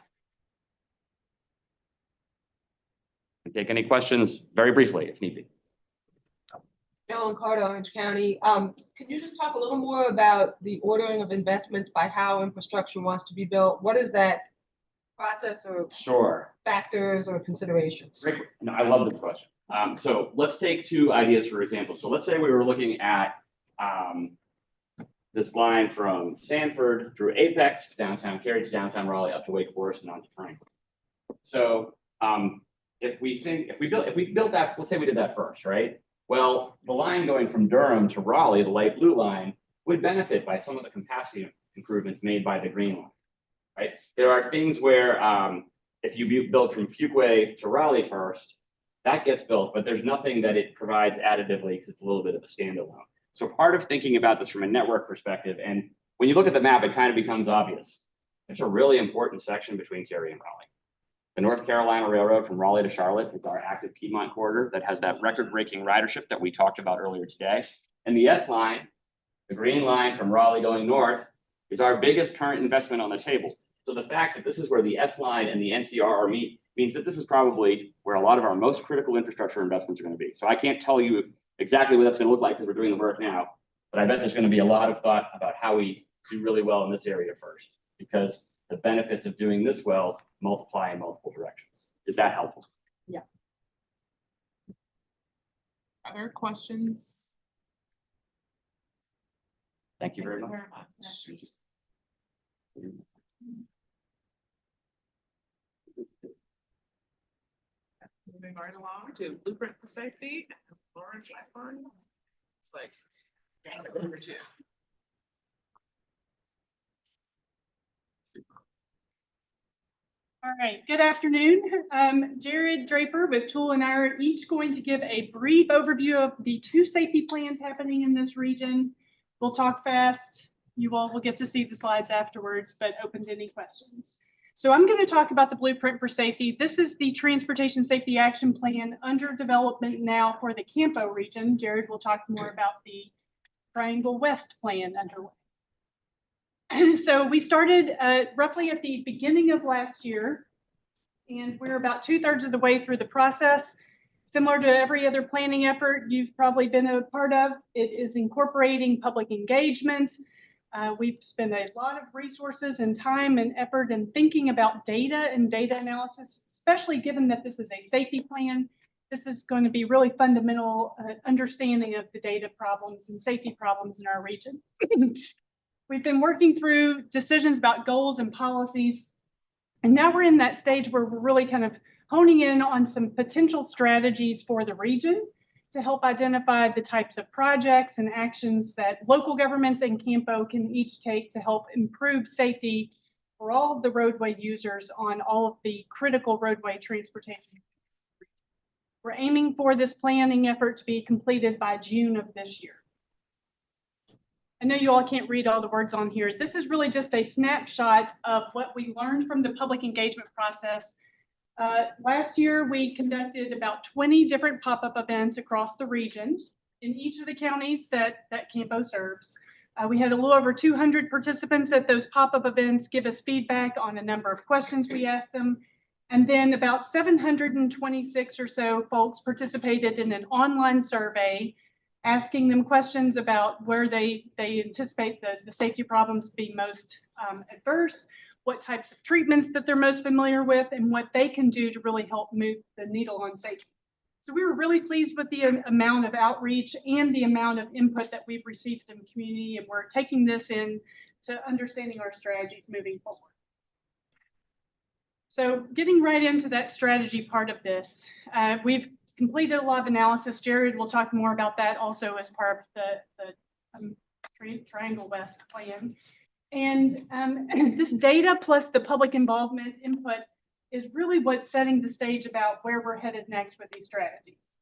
And take any questions very briefly if need be.
Ellen Carter, Orange County. Can you just talk a little more about the ordering of investments by how infrastructure wants to be built? What is that process or factors or considerations?
Great. No, I love this question. So let's take two ideas for example. So let's say we were looking at this line from Sanford through Apex to downtown Cary to downtown Raleigh up to Wake Forest and on to Franklin. So if we built that, let's say we did that first, right? Well, the line going from Durham to Raleigh, the light blue line, would benefit by some of the capacity improvements made by the green line, right? There are things where if you build from Fuquay to Raleigh first, that gets built, but there's nothing that it provides additively because it's a little bit of a standalone. So part of thinking about this from a network perspective, and when you look at the map, it kind of becomes obvious. There's a really important section between Cary and Raleigh. The North Carolina Railroad from Raleigh to Charlotte is our active Piedmont corridor that has that record-breaking ridership that we talked about earlier today. And the S line, the green line from Raleigh going north, is our biggest current investment on the table. So the fact that this is where the S line and the NCR meet means that this is probably where a lot of our most critical infrastructure investments are going to be. So I can't tell you exactly what that's going to look like because we're doing the work now, but I bet there's going to be a lot of thought about how we do really well in this area first, because the benefits of doing this well multiply in multiple directions. Is that helpful?
Yeah. Other questions?
Thank you very much.
Moving right along to blueprint for safety, Lauren Blackburn. It's like number two.
All right, good afternoon. Jared Draper with Tool and I are each going to give a brief overview of the 2 safety plans happening in this region. We'll talk fast. You all will get to see the slides afterwards, but open to any questions. So I'm going to talk about the blueprint for safety. This is the Transportation Safety Action Plan under development now for the Campo region. Jared will talk more about the Triangle West plan underway. So we started roughly at the beginning of last year, and we're about 2/3 of the way through the process. Similar to every other planning effort you've probably been a part of, it is incorporating public engagement. We've spent a lot of resources and time and effort in thinking about data and data analysis, especially given that this is a safety plan. This is going to be really fundamental understanding of the data problems and safety problems in our region. We've been working through decisions about goals and policies, and now we're in that stage where we're really kind of honing in on some potential strategies for the region to help identify the types of projects and actions that local governments and Campo can each take to help improve safety for all of the roadway users on all of the critical roadway transportation. We're aiming for this planning effort to be completed by June of this year. I know you all can't read all the words on here. This is really just a snapshot of what we learned from the public engagement process. Last year, we conducted about 20 different pop-up events across the region in each of the counties that Campo serves. We had a little over 200 participants at those pop-up events give us feedback on a number of questions we asked them. And then about 726 or so folks participated in an online survey asking them questions about where they anticipate the safety problems to be most adverse, what types of treatments that they're most familiar with, and what they can do to really help move the needle on safety. So we were really pleased with the amount of outreach and the amount of input that we've received from the community, and we're taking this in to understanding our strategies moving forward. So getting right into that strategy part of this, we've completed a lot of analysis. Jared will talk more about that also as part of the Triangle West plan. And this data plus the public involvement input is really what's setting the stage about where we're headed next with these strategies.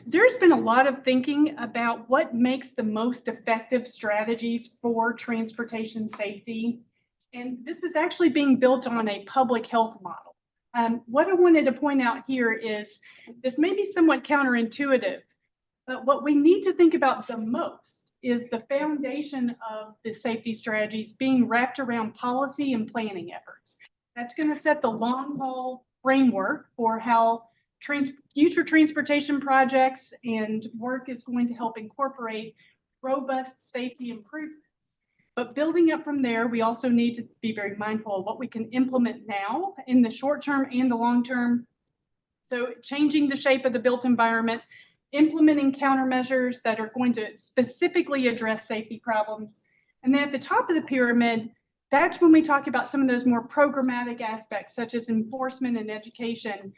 There's been a lot of thinking about what makes the most effective strategies for transportation safety. And this is actually being built on a public health model. What I wanted to point out here is this may be somewhat counterintuitive, but what we need to think about the most is the foundation of the safety strategies being wrapped around policy and planning efforts. That's going to set the long haul framework for how future transportation projects and work is going to help incorporate robust safety improvements. But building up from there, we also need to be very mindful of what we can implement now in the short term and the long term. So changing the shape of the built environment, implementing countermeasures that are going to specifically address safety problems. And then at the top of the pyramid, that's when we talk about some of those more programmatic aspects, such as enforcement and education.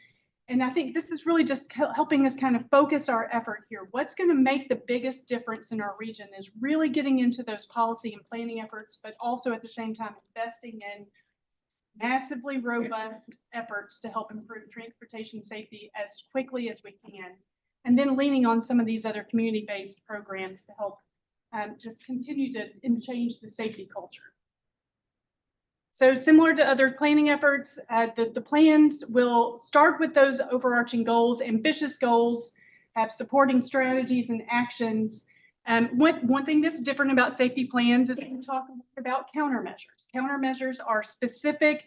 And I think this is really just helping us kind of focus our effort here. What's going to make the biggest difference in our region is really getting into those policy and planning efforts, but also at the same time investing in massively robust efforts to help improve transportation safety as quickly as we can. And then leaning on some of these other community-based programs to help just continue to change the safety culture. So similar to other planning efforts, the plans will start with those overarching goals, ambitious goals, have supporting strategies and actions. One thing that's different about safety plans is we talk about countermeasures. Countermeasures are specific,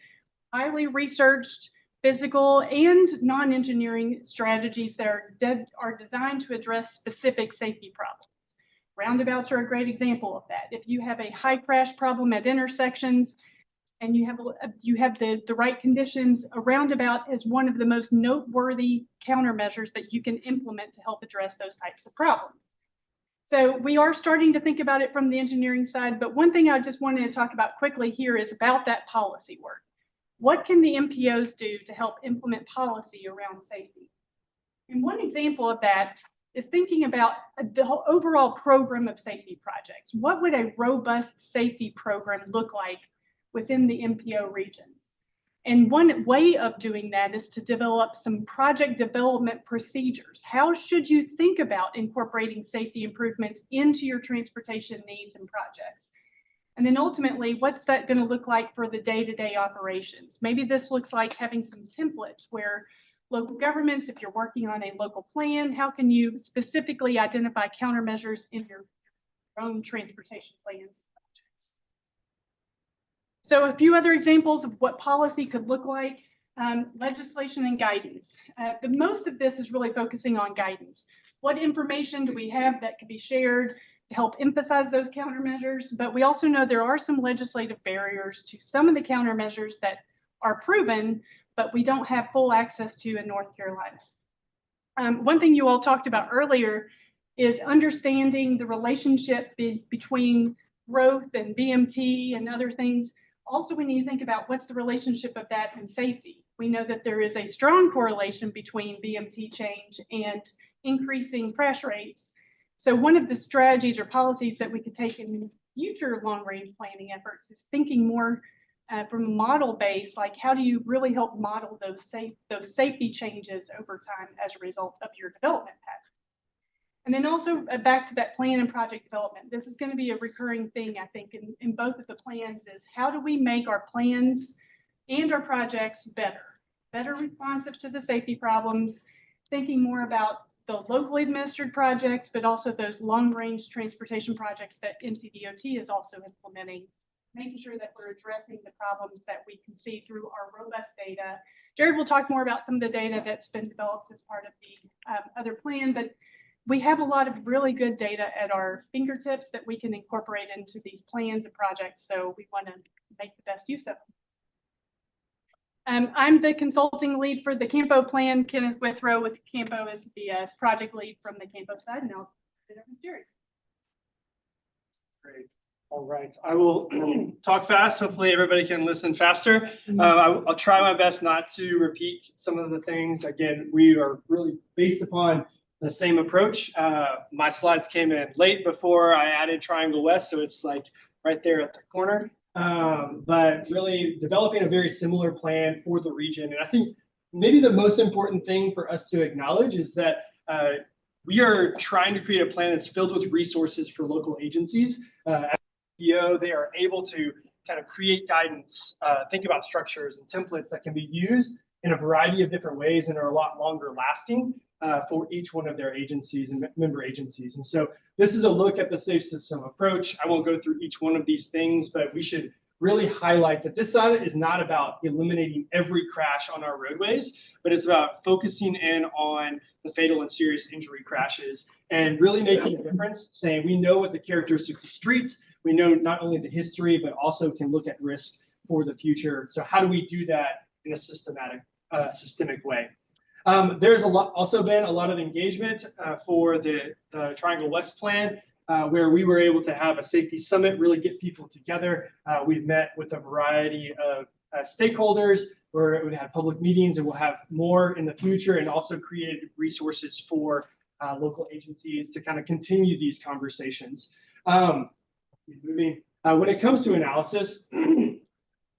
highly researched, physical and non-engineering strategies that are designed to address specific safety problems. Roundabouts are a great example of that. If you have a high crash problem at intersections, and you have the right conditions, a roundabout is one of the most noteworthy countermeasures that you can implement to help address those types of problems. So we are starting to think about it from the engineering side, but one thing I just wanted to talk about quickly here is about that policy work. What can the MPOs do to help implement policy around safety? And one example of that is thinking about the whole overall program of safety projects. What would a robust safety program look like within the MPO regions? And one way of doing that is to develop some project development procedures. How should you think about incorporating safety improvements into your transportation needs and projects? And then ultimately, what's that going to look like for the day-to-day operations? Maybe this looks like having some templates where local governments, if you're working on a local plan, how can you specifically identify countermeasures in your own transportation plans? So a few other examples of what policy could look like, legislation and guidance. The most of this is really focusing on guidance. What information do we have that can be shared to help emphasize those countermeasures? But we also know there are some legislative barriers to some of the countermeasures that are proven, but we don't have full access to in North Carolina. One thing you all talked about earlier is understanding the relationship between growth and BMT and other things. Also, we need to think about what's the relationship of that and safety. We know that there is a strong correlation between BMT change and increasing crash rates. So one of the strategies or policies that we could take in future long-range planning efforts is thinking more from a model base, like how do you really help model those safety changes over time as a result of your development pattern. And then also back to that plan and project development. This is going to be a recurring thing, I think, in both of the plans is how do we make our plans and our projects better responsive to the safety problems, thinking more about the locally administered projects, but also those long-range transportation projects that NCDOT is also implementing, making sure that we're addressing the problems that we can see through our robust data. Jared will talk more about some of the data that's been developed as part of the other plan, but we have a lot of really good data at our fingertips that we can incorporate into these plans and projects. So we want to make the best use of them. I'm the consulting lead for the Campo plan. Kenneth Withrow with Campo is the project lead from the Campo side. And I'll turn it over to Jared.
Great. All right. I will talk fast. Hopefully everybody can listen faster. I'll try my best not to repeat some of the things. Again, we are really based upon the same approach. My slides came in late before I added Triangle West, so it's like right there at the corner. But really developing a very similar plan for the region. And I think maybe the most important thing for us to acknowledge is that we are trying to create a plan that's filled with resources for local agencies. As MPO, they are able to kind of create guidance, think about structures and templates that can be used in a variety of different ways and are a lot longer lasting for each one of their agencies and member agencies. And so this is a look at the safe system approach. I won't go through each one of these things, but we should really highlight that this side is not about eliminating every crash on our roadways, but it's about focusing in on the fatal and serious injury crashes and really making a difference, saying we know what the characteristics of streets, we know not only the history, but also can look at risk for the future. So how do we do that in a systemic way? There's also been a lot of engagement for the Triangle West plan, where we were able to have a safety summit, really get people together. We've met with a variety of stakeholders where we had public meetings, and we'll have more in the future, and also created resources for local agencies to kind of continue these conversations. When it comes to analysis,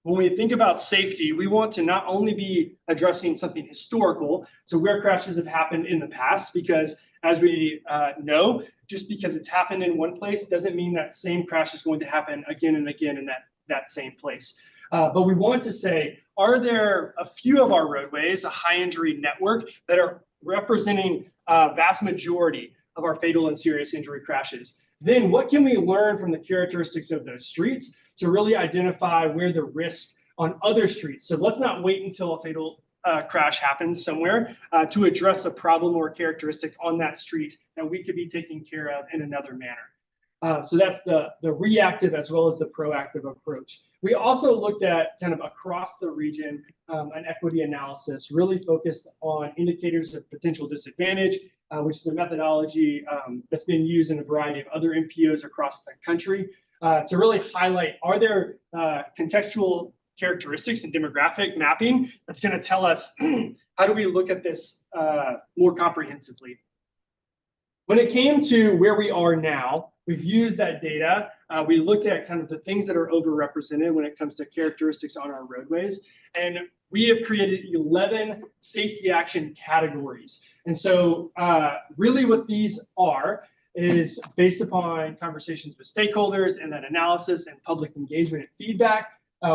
when we think about safety, we want to not only be addressing something historical, so where crashes have happened in the past, because as we know, just because it's happened in one place doesn't mean that same crash is going to happen again and again in that same place. But we want to say, are there a few of our roadways, a high injury network, that are representing a vast majority of our fatal and serious injury crashes? Then what can we learn from the characteristics of those streets to really identify where the risk on other streets? So let's not wait until a fatal crash happens somewhere to address a problem or characteristic on that street that we could be taking care of in another manner. So that's the reactive as well as the proactive approach. We also looked at kind of across the region an equity analysis, really focused on indicators of potential disadvantage, which is a methodology that's been used in a variety of other MPOs across the country to really highlight, are there contextual characteristics and demographic mapping that's going to tell us how do we look at this more comprehensively. When it came to where we are now, we've used that data. We looked at kind of the things that are overrepresented when it comes to characteristics on our roadways. And we have created 11 safety action categories. And so really what these are is based upon conversations with stakeholders and that analysis and public engagement and feedback.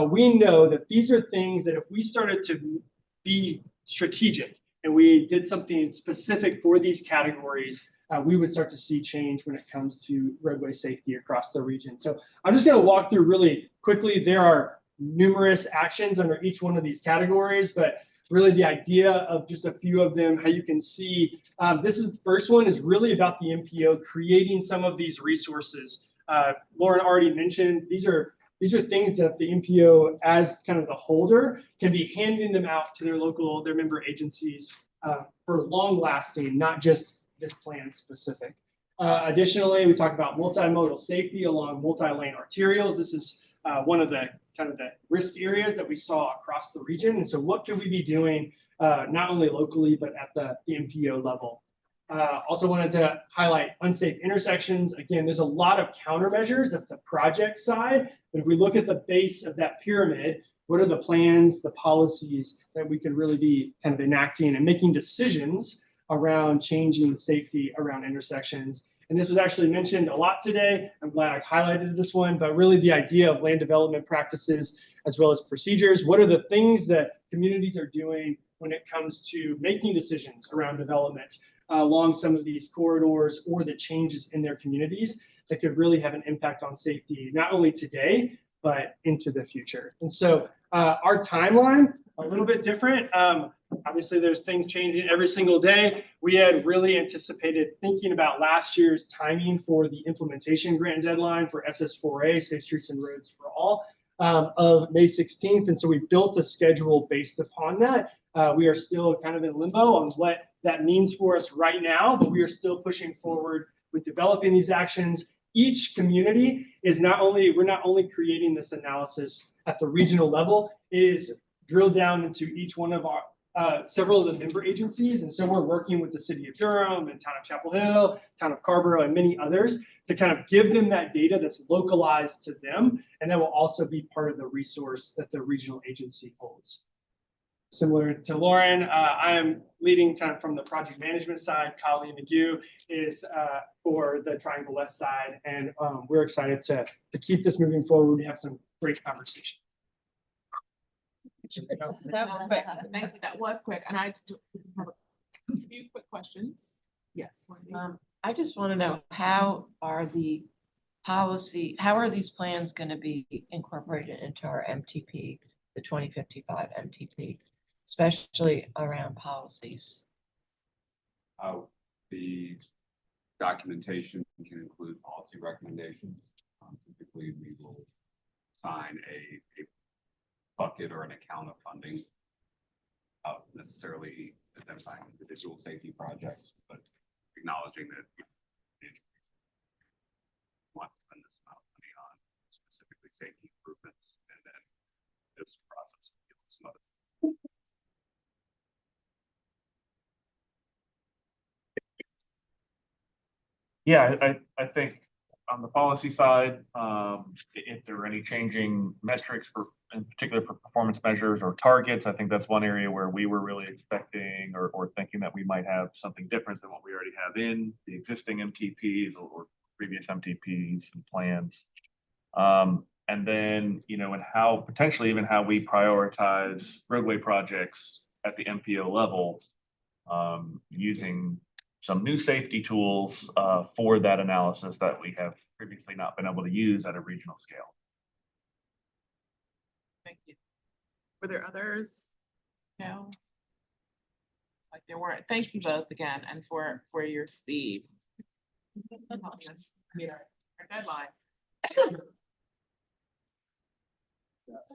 We know that these are things that if we started to be strategic and we did something specific for these categories, we would start to see change when it comes to roadway safety across the region. So I'm just going to walk through really quickly. There are numerous actions under each one of these categories, but really the idea of just a few of them, how you can see, this is the first one is really about the MPO creating some of these resources. Lauren already mentioned, these are things that the MPO as kind of the holder can be handing them out to their member agencies for long lasting, not just this plan specific. Additionally, we talk about multimodal safety along multi-lane arterials. This is one of the kind of the risk areas that we saw across the region. And so what can we be doing not only locally, but at the MPO level? Also wanted to highlight unsafe intersections. Again, there's a lot of countermeasures. That's the project side. But if we look at the base of that pyramid, what are the plans, the policies that we could really be kind of enacting and making decisions around changing safety around intersections? And this was actually mentioned a lot today. I'm glad I highlighted this one, but really the idea of land development practices as well as procedures. What are the things that communities are doing when it comes to making decisions around development along some of these corridors or the changes in their communities that could really have an impact on safety, not only today, but into the future. And so our timeline, a little bit different. Obviously, there's things changing every single day. We had really anticipated thinking about last year's timing for the implementation grant deadline for SS4A, Safe Streets and Roads for All, of May 16th. And so we've built a schedule based upon that. We are still kind of in limbo on what that means for us right now, but we are still pushing forward with developing these actions. Each community is we're not only creating this analysis at the regional level, it is drilled down into each one of our several of the member agencies. And so we're working with the city of Durham and town of Chapel Hill, town of Carrboro, and many others to kind of give them that data that's localized to them. And that will also be part of the resource that the regional agency holds. Similar to Lauren, I am leading kind of from the project management side. Colleen McGew is for the Triangle West side. And we're excited to keep this moving forward. We have some great conversation.
That was quick. Thank you. That was quick. And I have a few quick questions. Yes. Wendy?
I just want to know, how are these plans going to be incorporated into our MTP, the 2055 MTP, especially around policies?
The documentation can include policy recommendations. Typically, we will sign a bucket or an account of funding, necessarily identifying individual safety projects, but acknowledging that we want to spend this amount of money on specifically safety improvements, and then this process will give us some other.
Yeah, I think on the policy side, if there are any changing metrics in particular for performance measures or targets, I think that's one area where we were really expecting or thinking that we might have something different than what we already have in the existing MTPs or previous MTPs and plans. And then, and how potentially even how we prioritize roadway projects at the MPO level, using some new safety tools for that analysis that we have previously not been able to use at a regional scale.
Thank you. Were there others? No. Like there weren't. Thank you both again, and for your speed. Helping us meet our deadline.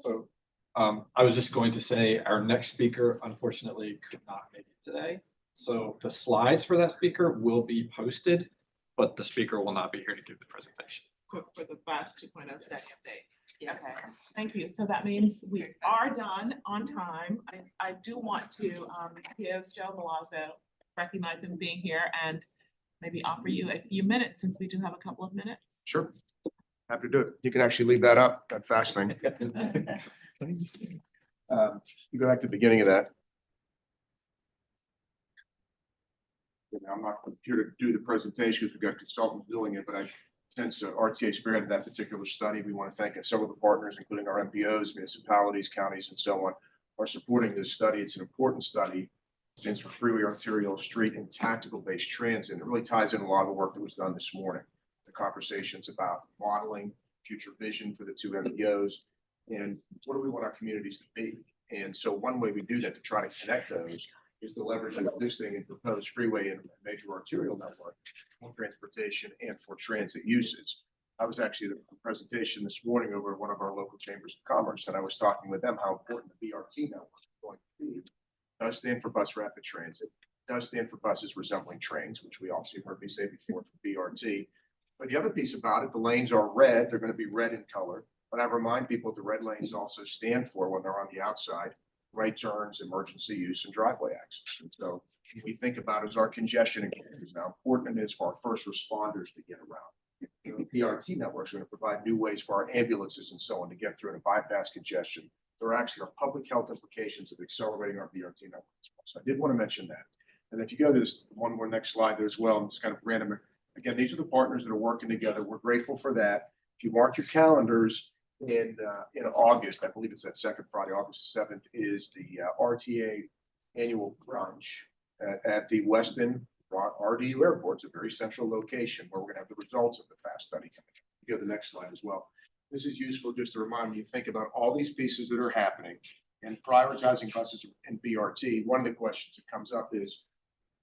So I was just going to say our next speaker unfortunately could not make it today. So the slides for that speaker will be posted, but the speaker will not be here to give the presentation.
So for the FAST 2.0 study update. Yeah, okay, thank you. So that means we are done on time. I do want to give Joe Milazzo, recognize him being here, and maybe offer you a few minutes since we do have a couple of minutes.
Sure. Happy to do it. You can actually leave that up, that fast thing. You go back to the beginning of that. I'm not here to do the presentation because we've got consultants doing it, but since RTA spearheaded that particular study, we want to thank several of the partners, including our MPOs, municipalities, counties, and so on, are supporting this study. It's an important study. It stands for freeway, arterial, street, and tactical-based transit. It really ties in a lot of the work that was done this morning. The conversations about modeling, future vision for the two MPOs, and what do we want our communities to be? And so one way we do that to try to connect those is the leverage of existing and proposed freeway and major arterial network for transportation and for transit uses. I was actually at a presentation this morning over at one of our local chambers of commerce, and I was talking with them how important the BRT network is going to be. It does stand for bus rapid transit, it does stand for buses resembling trains, which we also heard me say before for BRT. But the other piece about it, the lanes are red, they're going to be red in color. But I remind people the red lanes also stand for, when they're on the outside, right turns, emergency use, and driveway access. And so we think about as our congestion increases, how important it is for our first responders to get around. The BRT network is going to provide new ways for our ambulances and so on to get through and bypass congestion. There actually are public health implications of accelerating our BRT network. So I did want to mention that. And if you go to this one more next slide there as well, and it's kind of random. Again, these are the partners that are working together. We're grateful for that. If you mark your calendars, in August, I believe it's that second Friday, August 7th, is the RTA annual brunch at the Weston RDU Airport. It's a very central location where we're going to have the results of the FAST study coming. You go to the next slide as well. This is useful just to remind you, think about all these pieces that are happening and prioritizing buses and BRT. One of the questions that comes up is,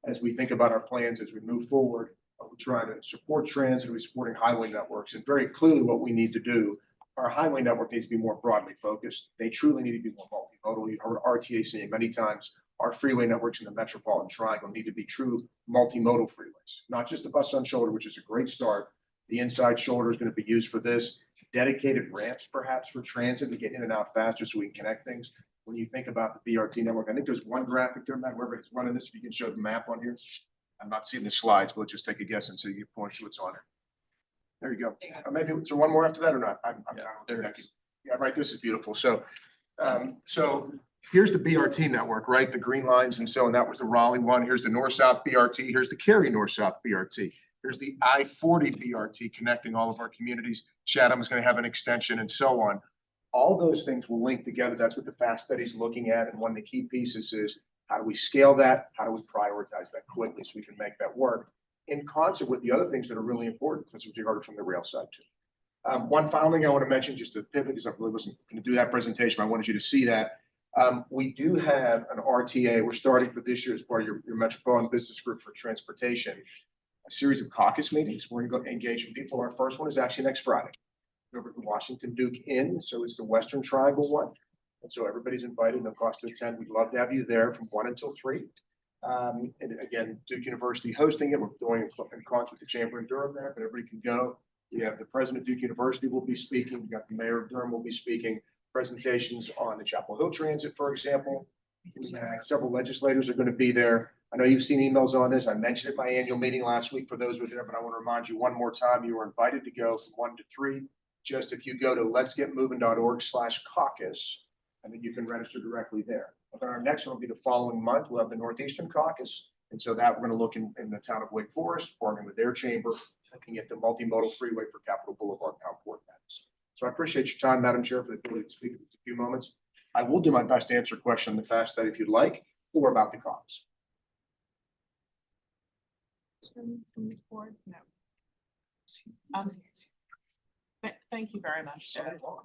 as we think about our plans as we move forward, are we trying to support transit? Are we supporting highway networks? And very clearly what we need to do, our highway network needs to be more broadly focused. They truly need to be more multimodal. You've heard RTA saying many times, our freeway networks in the metropolitan triangle need to be true multimodal freeways, not just the bus on shoulder, which is a great start. The inside shoulder is going to be used for this. Dedicated ramps, perhaps, for transit to get in and out faster so we can connect things. When you think about the BRT network, I think there's one graphic there, Matt, whoever is running this, if you can show the map on here. I'm not seeing the slides, but let's just take a guess and see you point to what's on it. There you go. Maybe is there one more after that or not? I'm there. Yeah, right. This is beautiful. So, so here's the BRT network, right? The green lines and so, and that was the Raleigh one. Here's the north-south BRT. Here's the Cary north-south BRT. Here's the I-40 BRT connecting all of our communities. Chatham is going to have an extension and so on. All those things will link together. That's what the FAST study is looking at. And one of the key pieces is, how do we scale that? How do we prioritize that quickly so we can make that work in concert with the other things that are really important, because we heard it from the rail side too. One final thing I want to mention, just to pivot, because I really wasn't going to do that presentation, I wanted you to see that. We do have an RTA. We're starting for this year as part of your Metropolitan Business Group for Transportation, a series of caucus meetings. We're going to go engage people. Our first one is actually next Friday over at the Washington Duke Inn. So it's the Western Triangle one. And so everybody's invited, no cost to attend. We'd love to have you there from 1 until 3. And again, Duke University hosting it. We're doing it in concert with the Chamber of Durham there, but everybody can go. We have the president of Duke University will be speaking. We got the mayor of Durham will be speaking. Presentations on the Chapel Hill Transit, for example. Several legislators are going to be there. I know you've seen emails on this. I mentioned it at my annual meeting last week for those who were there, but I want to remind you one more time, you are invited to go from 1 to 3. Just if you go to letsgetmoving.org/caucus, and then you can register directly there. But then our next one will be the following month. We'll have the Northeastern Caucus. And so that we're going to look in the town of Wake Forest, partnering with their chamber, looking at the multimodal freeway for Capitol Boulevard and how important that is. So I appreciate your time, Madam Chair, for the ability to speak in a few moments. I will do my best to answer a question on the FAST study if you'd like, or about the caucus.
No. Thank you very much.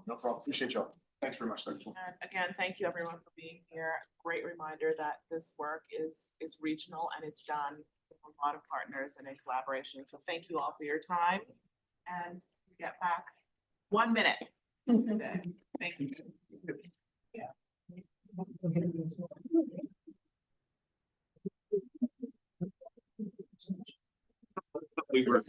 No problem. Appreciate y'all. Thanks very much.
And again, thank you everyone for being here. Great reminder that this work is regional and it's done with a lot of partners and in collaboration. So thank you all for your time. And we get back 1 minute. Thank you. Yeah.
We were